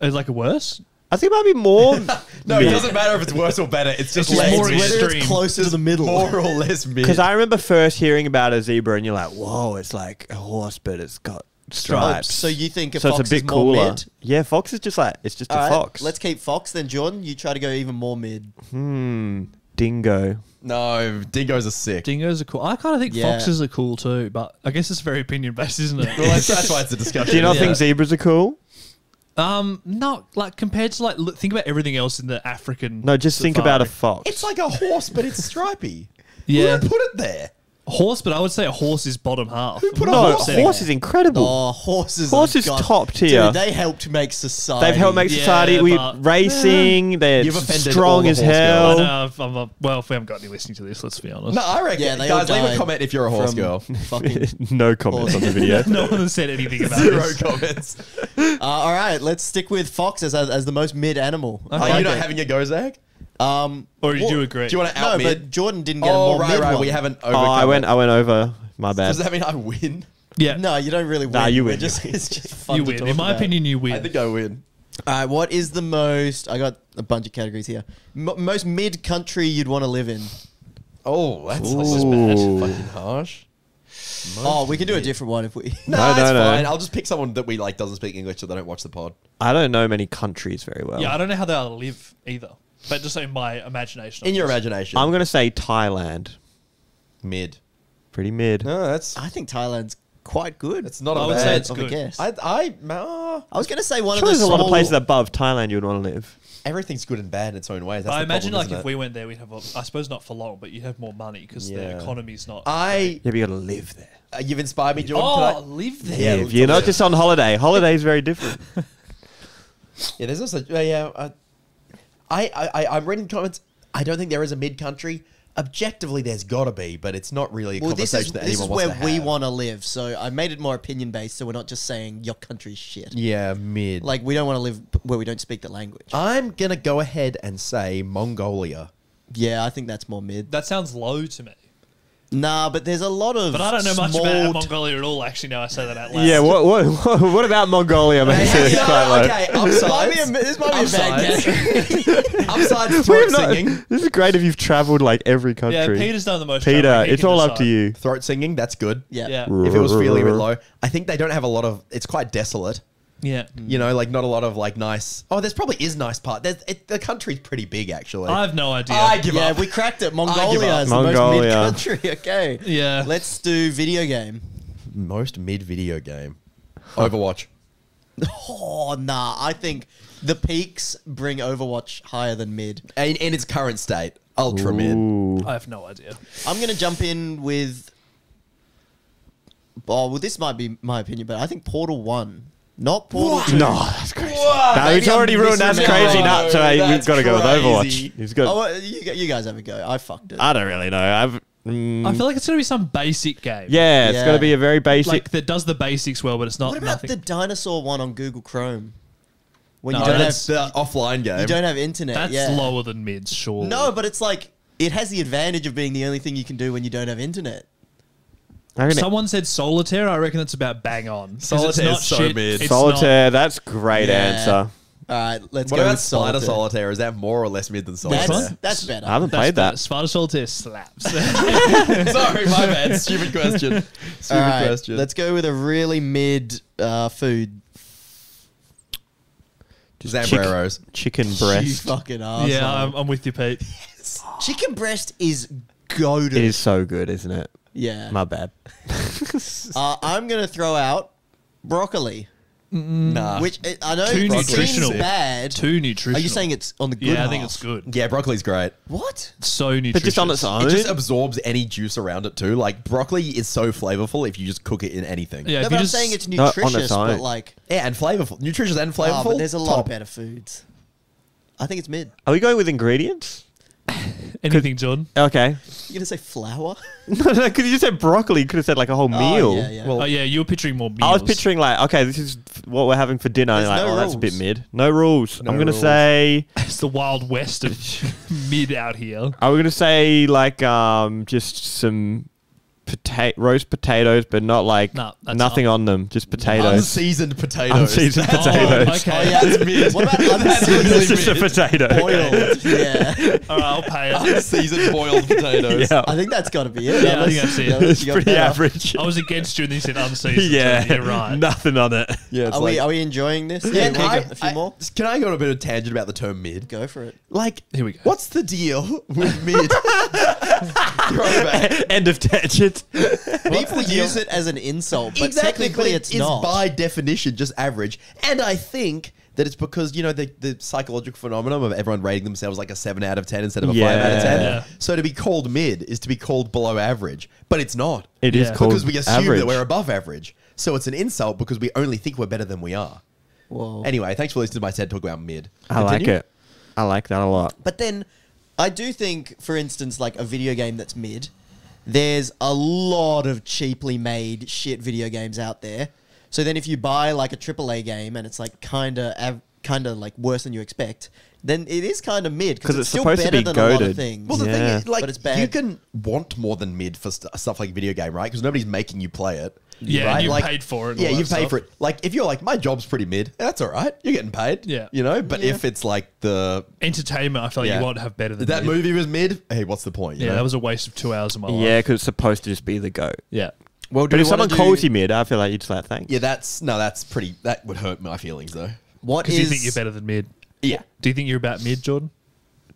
Is like a worse? I think it might be more. No, it doesn't matter if it's worse or better. It's just just less more mid. extreme. Whether it's closer to the middle. More or less mid. Because I remember first hearing about a zebra, and you're like, "Whoa, it's like a horse, but it's got stripes." So you think a So fox it's a bit is more cooler. mid? Yeah, fox is just like it's just All a right, fox. let's keep fox then, Jordan. You try to go even more mid. Dingo. No, dingoes are sick. Dingoes are cool. I kind of think Yeah. foxes are cool too, but I guess it's very opinion based, isn't it? Well, that's why it's a discussion. Do you not Yeah. think zebras are cool? Not like compared to like think about everything else in the African. No, just think about a safari. fox. It's like a horse, but it's stripy. Yeah. Who put it there? Horse, but I would say a horse is bottom half. put a No, horse horse is incredible. Oh, horses. Horse is top tier. Dude, they helped make society. They've helped make Yeah, society. We but- racing. They're You've offended all strong the as horse hell. Well, if we haven't got any listening to this, let's be honest. No, I reckon. Yeah, they all guys, leave a died comment if you're a horse from girl. Fucking. No comments on the video. No one has said anything about Zero this. comments. All right, let's stick with fox as the most mid animal. Okay. Are I you not like it. having a go, Zach? Or did you agree? Do you want to No, out but mid? Jordan didn't get a Oh, more right, mid right. one. We haven't overcome Oh, I went it. over. My bad. Does that mean I win? Yeah, No, you don't really win. Nah, you We're win. It's just fun you to win. talk In my about. opinion, you win. I think I win. All right, what is the most? I got a bunch of categories here. Most mid country you'd want to live in. Oh, that's Ooh. fucking harsh. Oh, we can do a different one if we. No, No, it's no, no. fine. I'll just pick someone that we like doesn't speak English so they don't watch the pod. I don't know many countries very well. Yeah, I don't know how they all live either. But just in my imagination. In your imagination. I'm gonna say Thailand. mid. Pretty mid. No, that's I think Thailand's quite good. it's not I a would bad. say it's of a good. guess. I was going to say one Sure, of the there's a lot of small- places above Thailand you'd want to live. everything's good and bad in its own ways. That's I the imagine problem, like if isn't we it? went there, we'd have, I suppose not for long, but you'd have more money because the Yeah. economy's not. I Yeah, but you gotta live there. you've inspired me, Jordan. oh, Can live there. Yeah, if you're not just on holiday, holiday's very different. yeah, there's also I'm reading comments. I don't think there is a mid country. Objectively, there's got to be, but it's not really a Well, this conversation is that this is anyone where wants to we have. want to live. So I made it more opinion based. So we're not just saying your country's shit. Yeah, mid. Like we don't want to live where we don't speak the language. I'm gonna go ahead and say Mongolia. Yeah, I think that's more mid. That sounds low to me. Nah, but there's a lot of. But I don't know much small about Mongolia at all, actually, now I say that out loud. Yeah, what about Mongolia makes it quite low? Okay, upsides. This might be a bad category. Upsides, We've throat not- singing. This is great if you've travelled like every Yeah, country. Peter's done the most. Peter, travelling. He it's can all up to decide. you. Throat singing, that's good. Yeah. Yeah. If it was feeling a bit low, I think they don't have a lot of. It's quite desolate. Yeah. You know, like not a lot of like nice. Oh, there's probably is nice part. The country's pretty big actually. I have no idea. I give Yeah, up. we cracked it. I give Mongolia up. is the most Mongolia. mid country. Okay. Yeah. Let's do video game. Most mid video game. Overwatch. Oh nah, I think the peaks bring Overwatch higher than mid. In its current state, ultra mid. Ooh. I have no idea. I'm gonna jump in with. Oh well, this might be my opinion, but I think Portal 1, not Portal 2. No, that's crazy. Whoa, No, maybe it's I'm already ruined. That's misremembering. crazy nuts. So we've That's got to go with crazy. Overwatch. He's good. Oh, well, you guys have a go. I fucked it. I don't really know. I feel like it's going to be some basic game. Yeah, it's Yeah. got to be a very basic. Like, that does the basics well, but it's not What about nothing. the dinosaur one on Google Chrome? When No, you don't That's have the offline game. you don't have internet. That's yeah. lower than mids, sure. No, but it's like it has the advantage of being the only thing you can do when you don't have internet. I reckon Someone said solitaire. I reckon that's about bang on. 'Cause Solitaire it's not is so shit, mid. it's Solitaire. That's great Yeah. answer. All right, let's What go about with Spider solitaire. Solitaire? Is that more or less mid than Which Solitaire? one? That's better. I haven't That's played better. that. Spider solitaire slaps. Sorry, my bad. Stupid question. All Stupid right, question. let's go with a really mid food. Zambreros. Chicken You breast fucking arsehole. yeah, I'm with you, Pete. Chicken breast is goated. is so good, isn't it? Yeah. My bad. I'm gonna throw out broccoli, Nah. which I know Too it nutritional. seems bad. Too nutritional. Are you saying it's on the good? Yeah, I think half? it's good. Yeah, broccoli's great. What? So nutritious. But just on its own. It just absorbs any juice around it too. Like broccoli is so flavorful if you just cook it in anything. Yeah, No, if but you I'm just saying it's No, on its nutritious, but own. like, Yeah, and flavorful. Nutritious and flavorful. but there's a lot top. of better foods. I think it's mid. Are we going with ingredients? anything, John. Okay. You gonna say flour? No, because you just said broccoli. You could have said like a whole meal. Oh, yeah, yeah. Well, Oh yeah, you were picturing more meals. I was picturing like, okay, this is what we're having for dinner. There's Like, no oh, that's a bit rules. mid. No rules. No I'm gonna rules. say. it's the wild west of mid out here. Are we gonna say like just some roast potatoes, but not like No, that's nothing not- on them, just potatoes. unseasoned potatoes. Unseasoned That's- potatoes. Oh, okay. Oh, yeah. That's mid. What about That's unseasoned really It's just a mid. potato. boiled? Yeah. All right, I'll pay it. Unseasoned boiled potatoes. Yeah, I think that's got to be it. Yeah, I think that's it. unless it's you got pretty better. average. I was against you and then you said unseasoned. Yeah, so you're right. nothing on it. Yeah, it's Are like, we? Are we enjoying this? Yeah, Can we I- get a few more? Can I go on a bit of a tangent about the term mid? Go for it. Like, Here we go. what's the deal with mid? Throwback. End of tangent. People use it as an insult, but technically it's is not. by definition just average. And I think that it's because, you know, the psychological phenomenon of everyone rating themselves like a 7 out of 10 instead of a 5 out of 10. Yeah. So to be called mid is to be called below average, but it's not. It is called because we assume average. that we're above average. So it's an insult because we only think we're better than we are. Whoa. Anyway, thanks for listening to my TED talk about mid. I like Continue. it. I like that a lot. But then, I do think, for instance, like a video game that's mid, there's a lot of cheaply made shit video games out there. So then if you buy like a AAA game and it's like kind of like worse than you expect, then it is kind of mid because it's still supposed to better be than a lot of goated. things. Well, the thing Yeah. is, like, But it's bad. you can want more than mid for stuff like video game, right? Because nobody's making you play it. Yeah, right? you Like, paid for it. and Yeah, all that you paid stuff. for it. Like, if you're like, my job's pretty mid, that's all right. You're getting paid. Yeah. You know? But if it's like Entertainment, I feel like Yeah. you won't have better than that mid. movie was mid, hey, what's the point? You Yeah, know? that was a waste of 2 hours of my life. Yeah, because it's supposed to just be the goat. Yeah. Well, do But we if someone wanna calls do- you mid, I feel like you'd just like, thanks. Yeah, that's pretty, that would hurt my feelings though. What Because is you think you're better than mid. Yeah. Do you think you're about mid, Jordan?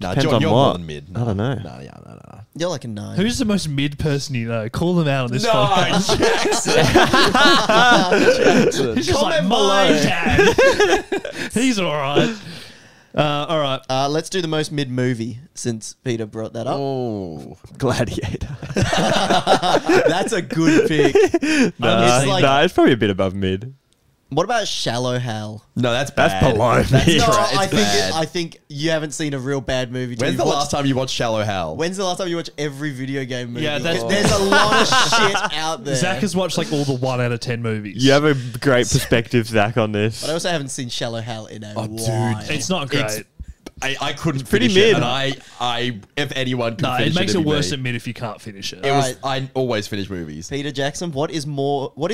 No, Depends John, on you're what. more than mid. I don't know. No. You're like a 9. Who's the most mid person you know? Call them out on this No, podcast. Jackson. He's just Comment like, my below. dad. He's all right. All right. Let's do the most mid movie since Peter brought that up. Oh. Gladiator. That's a good pick. Nah, It's like- nah, it's probably a bit above mid. What about Shallow Hal? No, that's That's bad. below That's mid. No, tra- it's I think bad. I think you haven't seen a real bad movie. till When's the you've last watched- time you watched Shallow Hal? When's the last time you watched every video game movie? Yeah, that's- 'Cause there's a lot of shit out there. Zach has watched like all the 1 out of 10 movies. You have a great perspective, Zach, on this. But I also haven't seen Shallow Hal in a dude. while. It's not great. I couldn't pretty finish it, mid. and I if anyone could No, finish it makes it it'd be worse me. than mid if you can't finish it. It was. Alright. I always finish movies. Peter Jackson, what is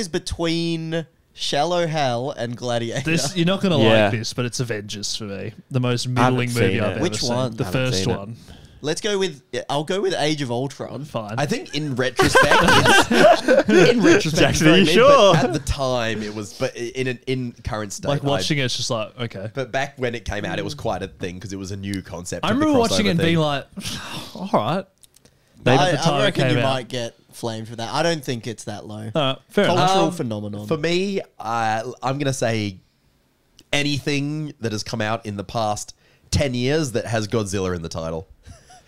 between Shallow Hal and Gladiator? This you're not gonna Yeah. like this, but it's Avengers for me. The most haven't middling seen movie it. I've ever Which seen. one? The I haven't first seen it. one. Let's go with. I'll go with Age of Ultron. Fine. I think in retrospect, in retrospect, Jackson, it's very are you mid, sure? but at the time it was. But in current state, like watching it, it's just like okay. But back when it came out, it was quite a thing because it was a new concept. I of the remember watching it crossover and thing. being like, all right. I, at the time I it reckon came you out. might get flamed for that. I don't think it's that low. Fair enough. Cultural phenomenon. For me, I'm going to say anything that has come out in the past 10 years that has Godzilla in the title.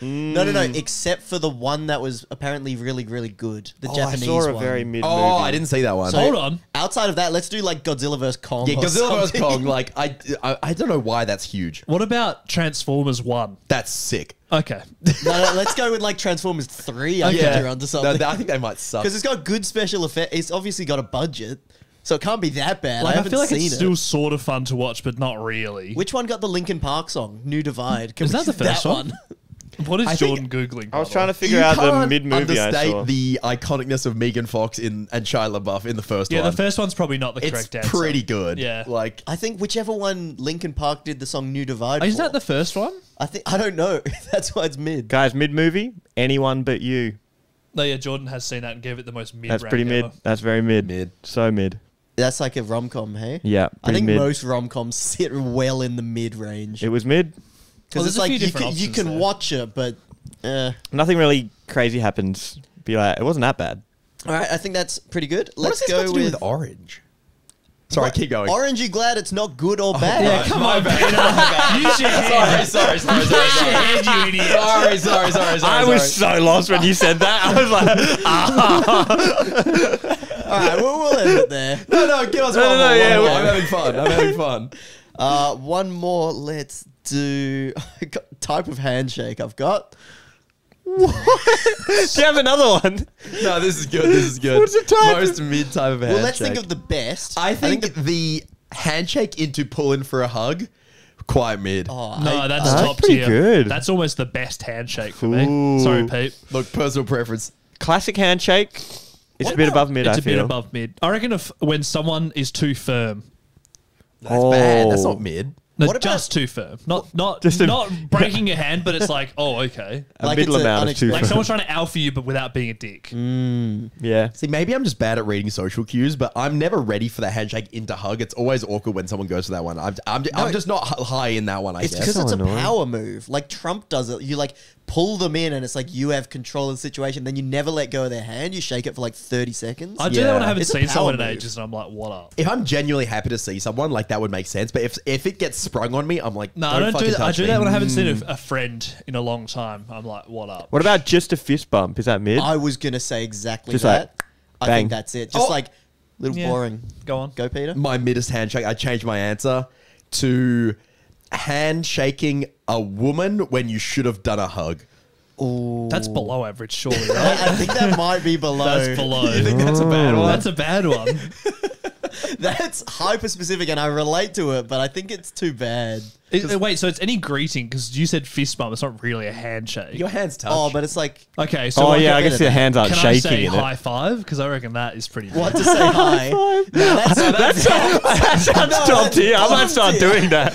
No, except for the one that was apparently really, really good. The I Japanese saw a one. very mid Oh, movie. I didn't see that one. So, Hold on. Outside of that, let's do like Godzilla vs Kong. Yeah, or Godzilla vs. something. Kong, like, I don't know why that's huge. What about Transformers 1? That's sick. Okay. No, let's go with like Transformers 3. I think you're onto No, something. I think they might suck. Because it's got good special effects. It's obviously got a budget, so it can't be that bad. Like, I I haven't feel like seen it's it. still sort of fun to watch, but not really. Which one got the Linkin Park song, New Divide? Can Is we that the do first one? What is I think- Jordan Googling? I was by trying the to figure out the mid movie I understate saw. the iconicness of Megan Fox and Shia LaBeouf in the first way? Yeah, one. the first one's probably not the it's correct answer. pretty good. Yeah. Like, I think whichever one Linkin Park did the song New Divide Is for. that the first one? I don't know. That's why it's mid. Guys, mid movie, anyone but you. No, yeah, Jordan has seen that and gave it the most mid That's rank pretty mid. ever. That's very mid. Mid. So mid. That's like a rom-com, hey? Yeah, I think pretty mid. most rom-coms sit well in the mid range. It was mid. Because Well, it's there's a like few you different can, you options can there. watch it, but... Nothing really crazy happens. Be like, it wasn't that bad. All right, I think that's pretty good. what Let's has this got go to do with... with orange? Sorry, keep going. Orange, you glad it's not good or bad? Yeah, come on, Peter. Use your head. sorry. Use your head, you idiot. Sorry. I was so lost when you said that. I was like, All right, we'll end it there. No, give us No, one no, more. yeah, one more. we- I'm having fun. One more. Let's do... type of handshake I've got. do you have another one? No, this is good. What's the type? Most mid type of handshake. Well, let's think of the best. I think the handshake into pulling for a hug, quite mid. Oh, No, that's That's top pretty tier. good. That's almost the best handshake for Ooh. me. Sorry, Pete. Look, personal preference. Classic handshake. It's a bit above mid, It's I a bit feel. above mid. I reckon if when someone is too firm, That's bad. That's Oh. not mid. No, What about- just too firm. Not Just a- not breaking your hand, but it's like, oh, okay. A Like middle it's amount of unexpected. two. Like someone's trying to alpha you, but without being a dick. Yeah. See, maybe I'm just bad at reading social cues, but I'm never ready for the handshake into hug. It's always awkward when someone goes for that one. I'm just not high in that one, I It's guess. because So it's annoying. a power move. Like Trump does it. You like pull them in, and it's like you have control of the situation. Then you never let go of their hand. You shake it for like 30 seconds. I do that when I Yeah. haven't It's a seen someone in power move. ages, and I'm like, what up? If I'm genuinely happy to see someone, like that would make sense. But if it gets sprung on me, I'm like, No, I don't do fucking that. I touch do me. that when I haven't seen a friend in a long time. I'm like, what up? What about just a fist bump? Is that mid? I was gonna say exactly Just that. like, I bang. think that's it. Just Oh. like little Yeah. boring. Go on. Go, Peter. My middest handshake. I changed my answer to handshaking a woman when you should have done a hug. That's below average, surely, right? I think that might be below. That's below. You think that's a bad one? That's a bad one. That's hyper specific, and I relate to it, but I think it's too bad. Wait, so it's any greeting because you said fist bump. It's not really a handshake. Your hands touch. Oh, but it's like Okay, so Oh like, yeah, I rid guess of your that. hands aren't Can I shaking say in high it. five? Because I reckon that is pretty. what to say hi. No, That sounds top tier. I might start doing that.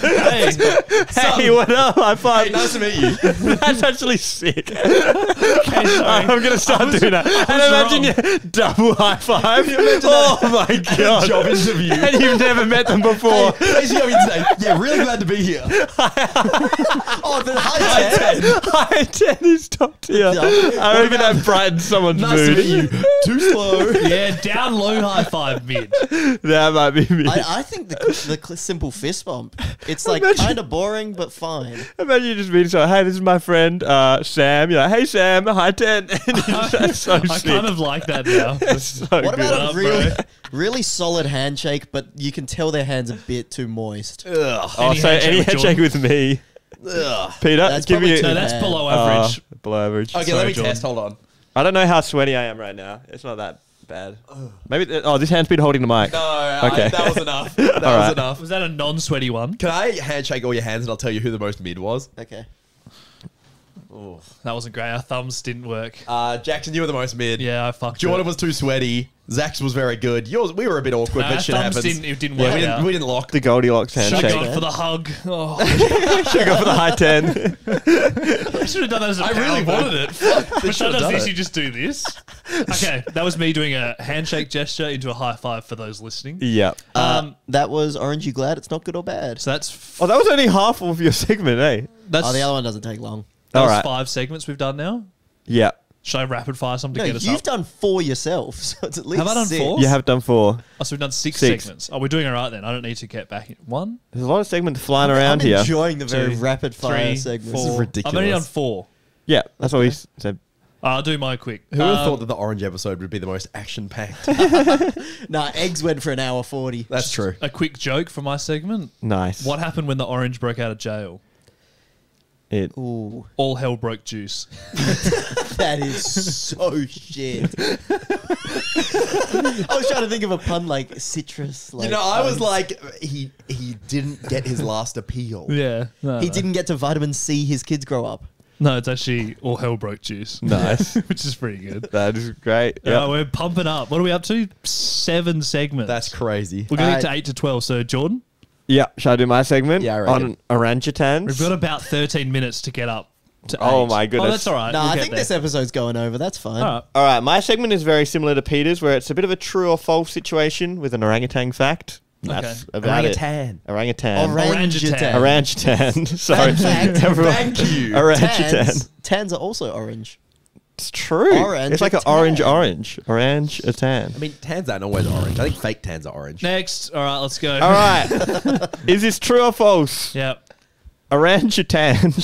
Hey, what up? High five. Hey, nice to meet you. That's actually sick. Okay, sorry. I'm gonna start doing that. And imagine you double high five. Oh my god! Job interview. And you've never met them before. Basically, I mean, say, yeah, really glad to be here. Oh, the high 10. High 10 is top tier. I reckon that brightens someone's Nice to mood. meet you. Too slow. Yeah, down low, high five, mid. That might be me. I think the simple fist bump. It's like Imagine- kind of boring, but fine. Imagine you just meeting someone. Hey, this is my friend Sam. You're like, hey Sam, high 10. And that's so I sick. kind of like that now. That's so What good. about a up, really, bro? really solid handshake, but you can tell their hands a bit too moist? Ugh. Oh, Any so handshake any with handshake Jordan? with me, Ugh. Peter? That's Give probably me too No, that's bad. below average. below average. Okay, Sorry, let me Jordan. test. Hold on. I don't know how sweaty I am right now. It's not that bad. Maybe. This hand's been holding the mic. No, Okay. that was enough. That was right. enough. Was that a non-sweaty one? Can I handshake all your hands and I'll tell you who the most mid was? Okay. That wasn't great. Our thumbs didn't work. Jackson, you were the most mid. Yeah, I fucked Jordan it. was too sweaty. Zach's was very good. Yours, we were a bit awkward, No, but our shit thumbs happens. didn't Yeah, work we out. didn't, we didn't lock. The Goldilocks Should have handshake. gone for the hug. Oh, Should have gone for the high 10. I should have done that as a I really power wanted move. it. Fuck, they But should have does done this, it. you just do this. Okay, that was me doing a handshake gesture into a high five for those listening. Yeah. That was Orange. You glad it's not good or bad? So that's Oh, that was only half of your segment, eh? that's Oh, the other one doesn't take long. that was Alright. 5 segments we've done now. Yeah. Should I rapid fire some to No, get us you've up? done 4 yourself, so it's at least Have I done 6. 4? You have done 4. Oh, so we've done 6 6. segments. Oh, we're doing all right then. I don't need to get back in. 1, There's a lot of segments flying around I'm here. enjoying the very 2, rapid fire 3, segments. 4. This is ridiculous. I've only done 4. Yeah, that's what we said. I'll do my quick. Who would have thought that the orange episode would be the most action-packed? Nah, eggs went for an hour 40. That's true. A quick joke for my segment. Nice. What happened when the orange broke out of jail? It. Ooh, All hell broke juice. that is so shit. I was trying to think of a pun like citrus. Like, You know, I was like, he didn't get his last appeal. Yeah. No, he didn't get to vitamin C his kids grow up. No, it's actually all hell broke juice. Nice. Which is pretty good. That is great. Yeah, Yeah. we're pumping up. What are we up to? 7 segments. That's crazy. We're going to get to Alright. 8 to 12. So, Jordan, Yeah. Shall I do my segment? Yeah, I reckon. On orangutans. we've got about 13 minutes to get up to 8. Oh, my goodness. Oh, that's all right. No, We'll I get think there. this episode's going over. That's fine. All right. All right. My segment is very similar to Peter's, where it's a bit of a true or false situation with an orangutan fact. That's Okay. about Orangutan. it. Orangutan. Orangutan. Orangutan. Sorry. fact. Everyone. Thank you. Orangutan. Tans are also orange. It's true. Orange It's like an tan. orange. Orange a tan. I mean, tans aren't always orange. I think fake tans are orange. Next. All right, let's go. All right. Is this true or false? Yep. Orangutan.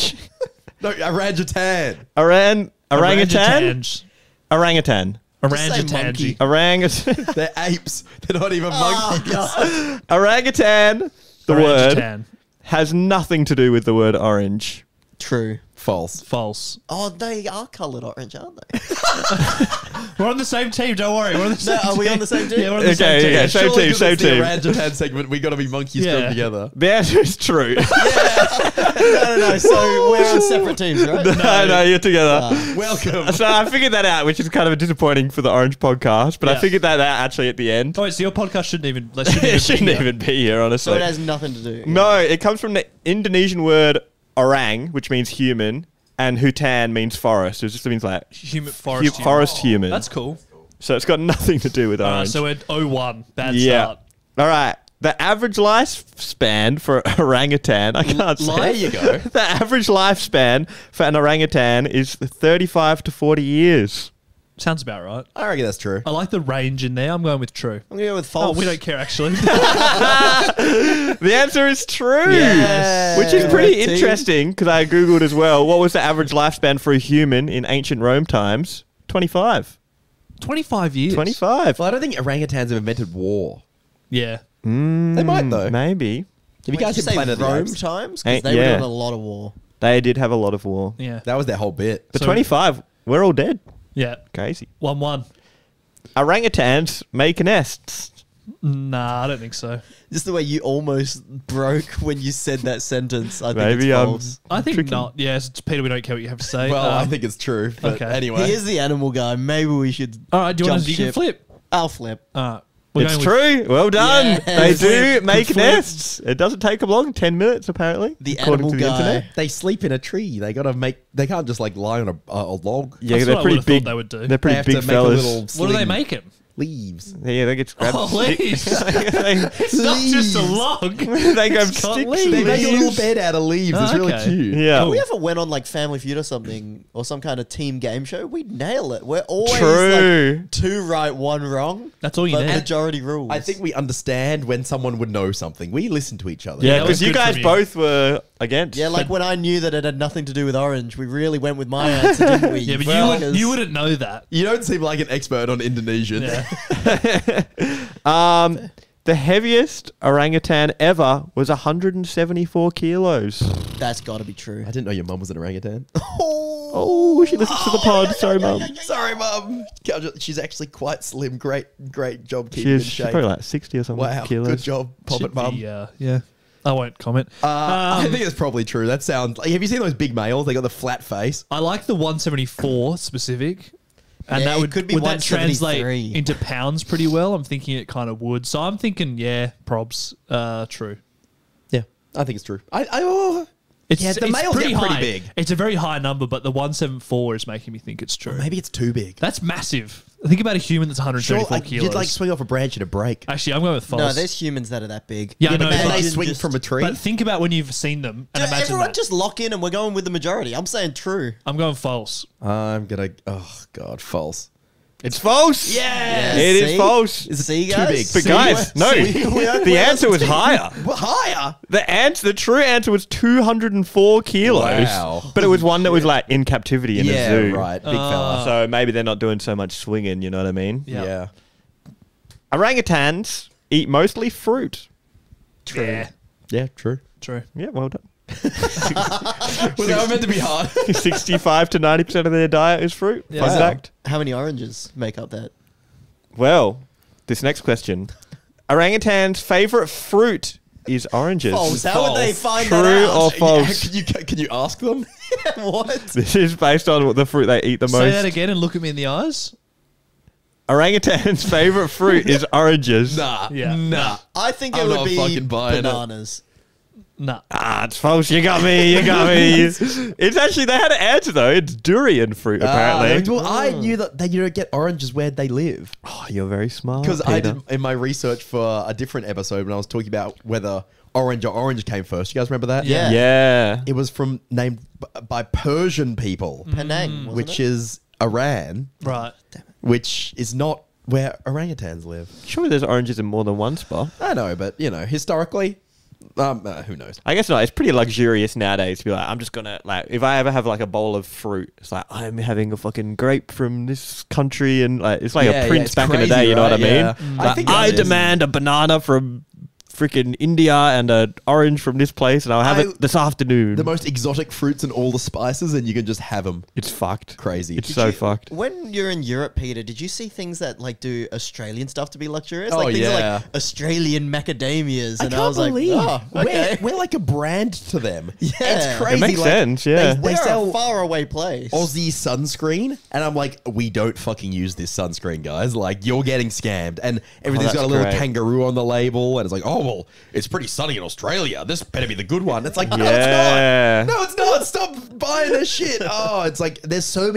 No, orangutan. Orangutan. Orangutans. Orangutan. Orangutangy. Orangutan. They're apes. They're not even Oh, monkeys. Orangutan. The word Orangutan. has nothing to do with the word orange. True. False. False. Oh, they are coloured orange, aren't they? We're on the same team. Don't worry. We're on the same Are we team. on the same team? Yeah, we're on the same team. Okay, same Surely team, 'cause same it's the team. orangutan segment. We got to be monkeys Yeah. strung together. The answer is true. No. So we're on separate teams, right? no, you're together. Welcome. So I figured that out, which is kind of disappointing for the Orange podcast, but I Yeah. figured that out actually at the end. Oh, wait, so your podcast shouldn't even. It shouldn't be even be here, honestly. So it has nothing to do. No, it comes from the Indonesian word orang, which means human, and hutan means forest. It just means like Human forest. human. forest human. That's cool. So it's got nothing to do with All right, orange. so we're 0-1. Bad yeah. start. All right. The average lifespan for orangutan, I can't say. There you go. The average lifespan for an orangutan is 35 to 40 years. Sounds about right. I reckon that's true. I like the range in there. I'm going with true. I'm going to go with Oh, false. we don't care, actually. The answer is true. Yes. Which is Good pretty work, team. interesting because I Googled as well. What was the average lifespan for a human in ancient Rome times? 25. 25 years. 25. Well, I don't think orangutans have invented war. Yeah. They might, though. Maybe. Have you guys Did seen you say Planet of the Rome Apes? times? Ain't- Because they were yeah. doing a lot of war. They did have a lot of war. Yeah. That was their whole bit. But So- 25, we're all dead. Yeah. Crazy. 1-1. Orangutans make nests. Nah, I don't think so. Just the way you almost broke when you said that sentence. I think Maybe it's I'm false. I think tricky. not. Yes, it's Peter, we don't care what you have to say. Well, I think it's true. But okay. anyway. He is the animal guy. Maybe we should. All right, do you want jump to? You can ship. flip. I'll flip. All right. We're It's going with- true. Well done. Yes. They do Good make flip. nests. It doesn't take them long. 10 minutes, apparently. The according animal to the guy. internet. They sleep in a tree. They gotta make. They can't just like lie on a log. Yeah, That's they're what I pretty would've big. thought they would do. They're They pretty have big to make a fellas. little What do they sling. make him? Leaves. Yeah, they get grabbed. Oh, leaves. It's not just a log. They grab It's got sticks. leaves. They make a little leaves. bed out of leaves. It's Oh, really okay. cute. Yeah. If we ever went on like Family Feud or something, or some kind of team game show, we'd nail it. We're always True. like 2 right, 1 wrong. That's all you But need. majority rules. I think we understand when someone would know something. We listen to each other. Yeah, that was because you good guys from you. both were against. Yeah, like when I knew that it had nothing to do with orange, we really went with my answer, didn't we? Yeah, but fuckers? you wouldn't know that. You don't seem like an expert on Indonesian. Yeah. The heaviest orangutan ever was 174 kilos. That's got to be true. I didn't know your mum was an orangutan. Oh, she listens to the pod. Sorry, mum. Sorry, mum. She's actually quite slim. Great job keeping in She's shape. probably like 60 or something Wow, kilos. good job, Pop Should it, mum. be, yeah. I won't comment. I think it's probably true. That sounds. Like, have you seen those big males? They got the flat face. I like the 174 specific. And Yeah, that it would, could be would that translate 173. into pounds pretty well? I'm thinking it kind of would. So I'm thinking, yeah, probs. True. Yeah, I think it's true. It's, Yeah, the it's males pretty get pretty high. big. It's a very high number, but the 174 is making me think it's true. Maybe it's too big. That's massive. Think about a human that's 174 kilos. You'd like swing off a branch and a break. Actually, I'm going with false. No, there's humans that are that big. Yeah, I but know, then but- they Imagine swing just- from a tree. But think about when you've seen them and imagine Everyone that. just lock in and we're going with the majority. I'm saying true. I'm going false. I'm gonna. Oh God, false. It's false. Yeah. It is See? false. See, too guys? big. But See, guys, no. we're The answer was higher. Well, higher. The true answer was 204 kilos. Wow. But it was one that was like in captivity in a Yeah, zoo. right. Big fella. So maybe they're not doing so much swinging, you know what I mean? Yeah. Yeah. Orangutans eat mostly fruit. True. Yeah. Yeah. True. True. Yeah, well done. Was that meant to be hard? 65 to 90% of their diet is fruit. Yeah. Fun Wow. fact. How many oranges make up that? Well, this next question. Orangutan's favorite fruit is oranges. False. How would they False. find True that out? or false? Can you ask them? What? This is based on what the fruit they eat the Say most. that again and look at me in the eyes. Orangutan's favorite fruit is oranges. Nah. Yeah. Nah. I think I'm it would not be fucking buying it. bananas. Nah. Ah, it's false. You got me. You got me. It's actually, they had an answer though. It's durian fruit, apparently. Well, I knew that they don't get oranges where they live. Oh, you're very smart. Because I Peter. did in my research for a different episode when I was talking about whether orange or orange came first. You guys remember that? Yeah. Yeah. It was from named by Persian people, Penang, wasn't which it? is Iran, Right. which is not where orangutans live. Surely there's oranges in more than one spot. I know, but historically, who knows? I guess not. It's pretty luxurious nowadays to be like, I'm just gonna like, if I ever have like a bowl of fruit, it's like I'm having a fucking grape from this country, and like it's like Yeah, a prince it's back in the crazy, day. You know what I right? mean? Yeah. Like, I think I that is- demand a banana from freaking India and an orange from this place, and I'll have it this afternoon. The most exotic fruits and all the spices, and you can just have them. It's fucked. Crazy. It's so fucked. When you're in Europe, Peter, did you see things that like do Australian stuff to be luxurious? Oh, Like things yeah. like Australian macadamias, and I can't was like, believe oh, okay. we're like a brand to them. Yeah. It's crazy. It makes like, sense, yeah. They They're sell a faraway place. Aussie sunscreen, and I'm like, we don't fucking use this sunscreen, guys. Like, you're getting scammed, and everything's got a that's little great. kangaroo on the label, and it's like, oh well, it's pretty sunny in Australia. This better be the good one. It's like, no, Yeah. it's not. No, it's not. Stop buying this shit. Oh, it's like there's so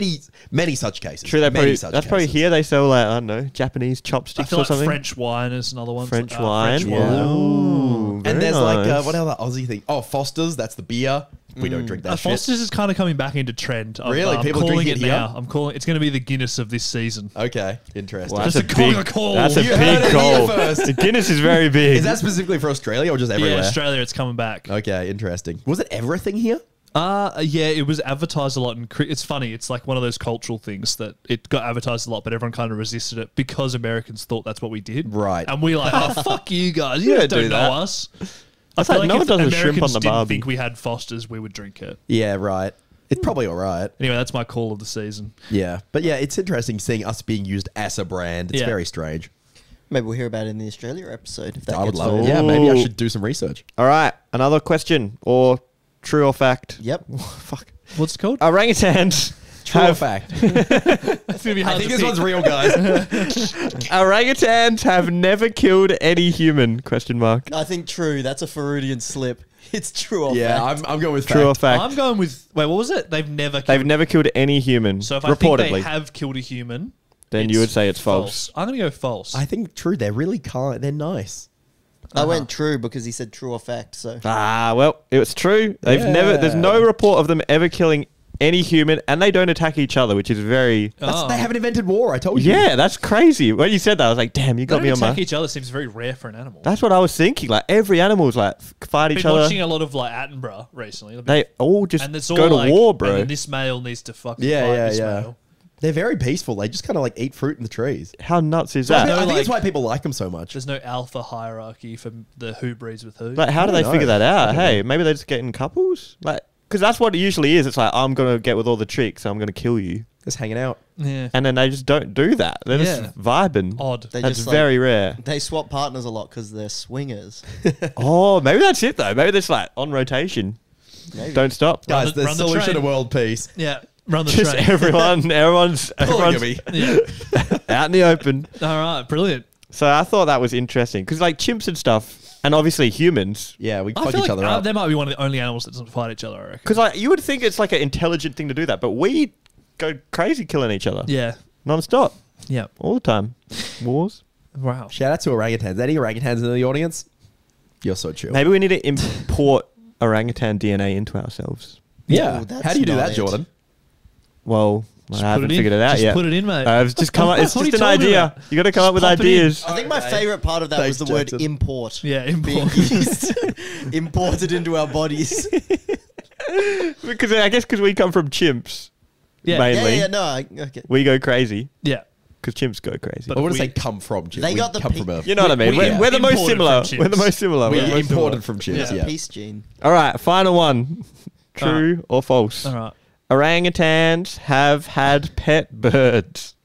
many such cases. True, Many that's probably here they sell like, I don't know, Japanese I chopsticks feel or like something. French wine is another one. French wine. French wine. Ooh, very And there's nice. like what other Aussie thing? Oh, Foster's. That's the beer. We don't drink that shit. Foster's is kind of coming back into trend. Really? I'm People calling drink it it now. here? I'm calling it's going to be the Guinness of this season. Okay, interesting. Well, Just calling a call. That's a You heard big it call. here first. The Guinness is very big. Is that specifically for Australia or just everywhere? Yeah, Australia, it's coming back. Okay, interesting. Was it ever a thing here? Yeah, it was advertised a lot, and it's funny. It's like one of those cultural things that it got advertised a lot, but everyone kind of resisted it because Americans thought that's what we did, Right. And we like, oh fuck you guys, you Yeah, guys don't do know that. us. That's I feel like no if one does a shrimp Americans on the didn't barbie. think we had Foster's, we would drink it. Yeah, right. It's probably all right. Anyway, that's my call of the season. Yeah. But yeah, it's interesting seeing us being used as a brand. It's Yeah. very strange. Maybe we'll hear about it in the Australia episode. If that I would gets love it. voted. Yeah, maybe I Ooh. should do some research. All right, another question or true or fact? Yep. Fuck. What's it called? Orangutans True or have fact? It's gonna be I hard think to this pick. one's real, guys. orangutans have never killed any human? Question mark. I think true. That's a Ferudian slip. It's true or Yeah, fact. I'm going with True or fact. fact? I'm going with wait. What was it? They've never. Killed, They've never killed any human. So if I reportedly, think they have killed a human, then you would say it's false. I'm gonna go false. I think true. They're really kind. They're nice. I went true because he said true or fact. So Ah, well, it's true. They've never. There's no report of them ever killing any human, and they don't attack each other, which is very. Oh. They haven't invented war. I told you. Yeah, that's crazy. When you said that, I was like, damn, you They got me don't on attack my. each other seems very rare for an animal. That's what I was thinking. Like every animal's like fight I've each been other. watching a lot of like Attenborough recently. They all just and it's go all to like, war, And bro. then this male needs to fucking Yeah, fight yeah, this yeah. male. They're very peaceful. They just kind of like eat fruit in the trees. How nuts is I that? think, I think like- that's why people like them so much. There's no alpha hierarchy for the who breeds with who. Like, how do I they don't figure know. that out? I don't Hey, know. maybe they just get in couples. Like, because that's what it usually is. It's like I'm gonna get with all the chicks, and I'm gonna kill you, Just hanging out. yeah. and then they just don't do that. They're Yeah. just vibing. Odd. They That's just very rare. They swap partners a lot because they're swingers. Oh, maybe that's it though. Maybe that's like on rotation. Maybe. Don't stop. Guys, the- the run the solution train. to world peace. Yeah. Run the Just train. everyone's Polygamy. Yeah. out in the open. All right. Brilliant. So I thought that was interesting because like chimps and stuff, and obviously humans. Yeah, we I fuck feel each like other up. they might be one of the only animals that doesn't fight each other, I reckon. Because like you would think it's like an intelligent thing to do that, but we go crazy killing each other Yeah. non-stop Yeah. all the time. Wars. Wow. Shout out to orangutans. Any orangutans in the audience? You're so chill. Maybe we need to import orangutan DNA into ourselves. Yeah. Ooh, that's How do you do not that, it. Jordan? Well, Just I put haven't it in. figured it out Just yet. put it in, mate. I've just come up. It's What just are an you talking idea. about? You got to come up with Just pop it in. ideas. I think my Okay. favorite part of that Thanks, was the word Jackson. import. Yeah. Being Import. used, imported into our bodies. Because I guess because we come from chimps, Yeah. mainly, Yeah, no, okay. we go crazy Yeah. because chimps go crazy. But I wouldn't we- say come from Jim. They We got the come pe- from Earth. You know what I mean? we We're the most imported similar. from We're the chimps. most similar. We We're the most similar. imported from chimps, Yeah. yeah. Peace gene. All right, final one. True or false? All right. Orangutans have had pet birds.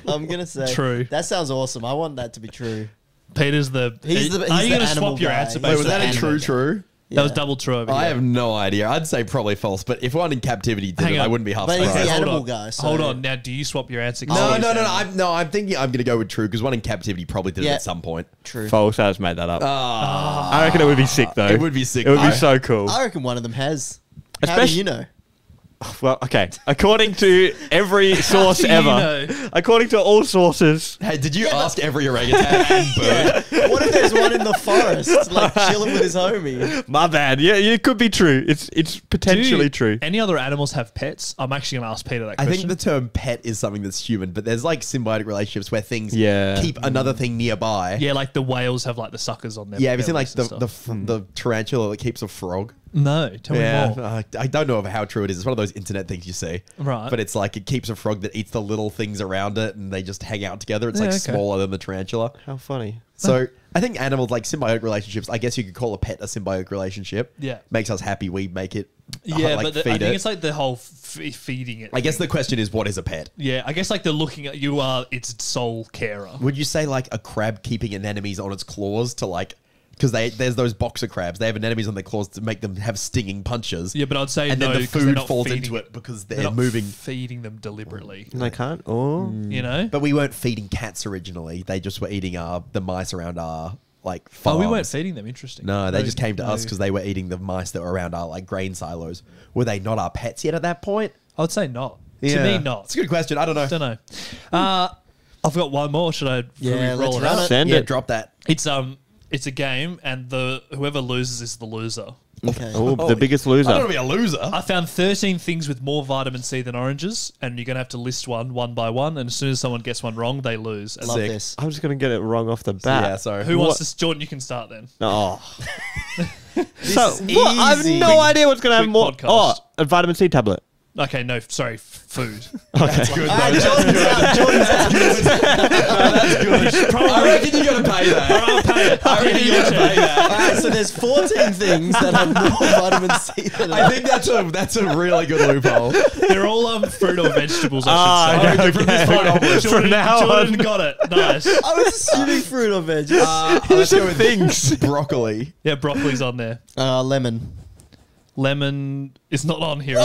I'm gonna say True. That sounds awesome. I want that to be true. Peter's the. He's the- Are he's you the going to animal swap your guy. answer Wait, Wait, based was on that a animal? true? That was double true over I here. have no idea. I'd say probably false, but if one in captivity did Hang it, on. I wouldn't be half But he's surprised. the Hold animal on. guy. So Hold on. Now, do you swap your answer? No. I'm thinking I'm going to go with true because one in captivity probably did it Yeah. at some point. True. False. I just made that up. Ah, I reckon it would be sick though. it would be sick. It would be though. so cool. I reckon one of them has. How do Especially- you know? Well, okay. According to every source do you ever, know? according to all sources, Hey, did you ask every orangutan and bird? What if there's one in the forest, like chilling with his homie? my bad. Yeah, it could be true. It's potentially true. Any other animals have pets? I'm actually going to ask Peter that I question. think the term pet is something that's human, but there's like symbiotic relationships where things Yeah. keep another thing nearby. yeah, like the whales have like the suckers on them. Yeah, have you seen like the tarantula that keeps a frog? No, tell me more. I don't know of how true it is. It's one of those internet things you see. Right. But it's like it keeps a frog that eats the little things around it and they just hang out together. It's Yeah, like okay. smaller than the tarantula. How funny. So I think animals like symbiotic relationships. I guess you could call a pet a symbiotic relationship. Yeah. Makes us happy. We make it. Yeah, like, but I feed think it. it's like the whole feeding it. I guess the question is, what is a pet? Yeah, I guess like they're looking at you are its sole carer. Would you say like a crab keeping anemones on its claws to like, because there's those boxer crabs, they have anemones on their claws to make them have stinging punches. Yeah, but I'd say and no, then the 'cause they're food not falls feeding into it because They're they're not moving. feeding them deliberately. And they can't. Oh. You know? But we weren't feeding cats originally. They just were eating the mice around our like Oh, farms. we weren't feeding them. Interesting. No, they just came to us no. because they were eating the mice that were around our like grain silos. Were they not our pets yet at that point? I would say not. To me, not. It's a good question. I don't know. Don't know. I've got one more. Should I Yeah, roll let's it run out? it. Send Yeah, it. drop that. It's a game, and whoever loses is the loser. Okay. Oh, the Holy- biggest I don't want loser. to be a loser. I found 13 things with more vitamin C than oranges, and you're going to have to list one by one. And as soon as someone gets one wrong, they lose. And Love Sick. this. I'm just going to get it wrong off the bat. Yeah, so who wants to? Jordan, you can start then. Oh. This So, is what? I have easy. no idea what's going to have quick more. podcast. Oh, a vitamin C tablet. Okay, no, sorry, food. Okay. good. All right, though. Jordan's out. Jordan's out. I reckon you got to pay that. I'll pay it. I reckon you got to pay that. All right, so there's 14 things that have more vitamin C than I think that's a really good loophole. They're all fruit or vegetables, I Ah, should say. okay. From this point onwards. From now Jordan on. got it. Nice. I was assuming fruit or veggies. Let's go with Things. broccoli. Yeah, broccoli's on there. Lemon. Lemon is not on here. Oh!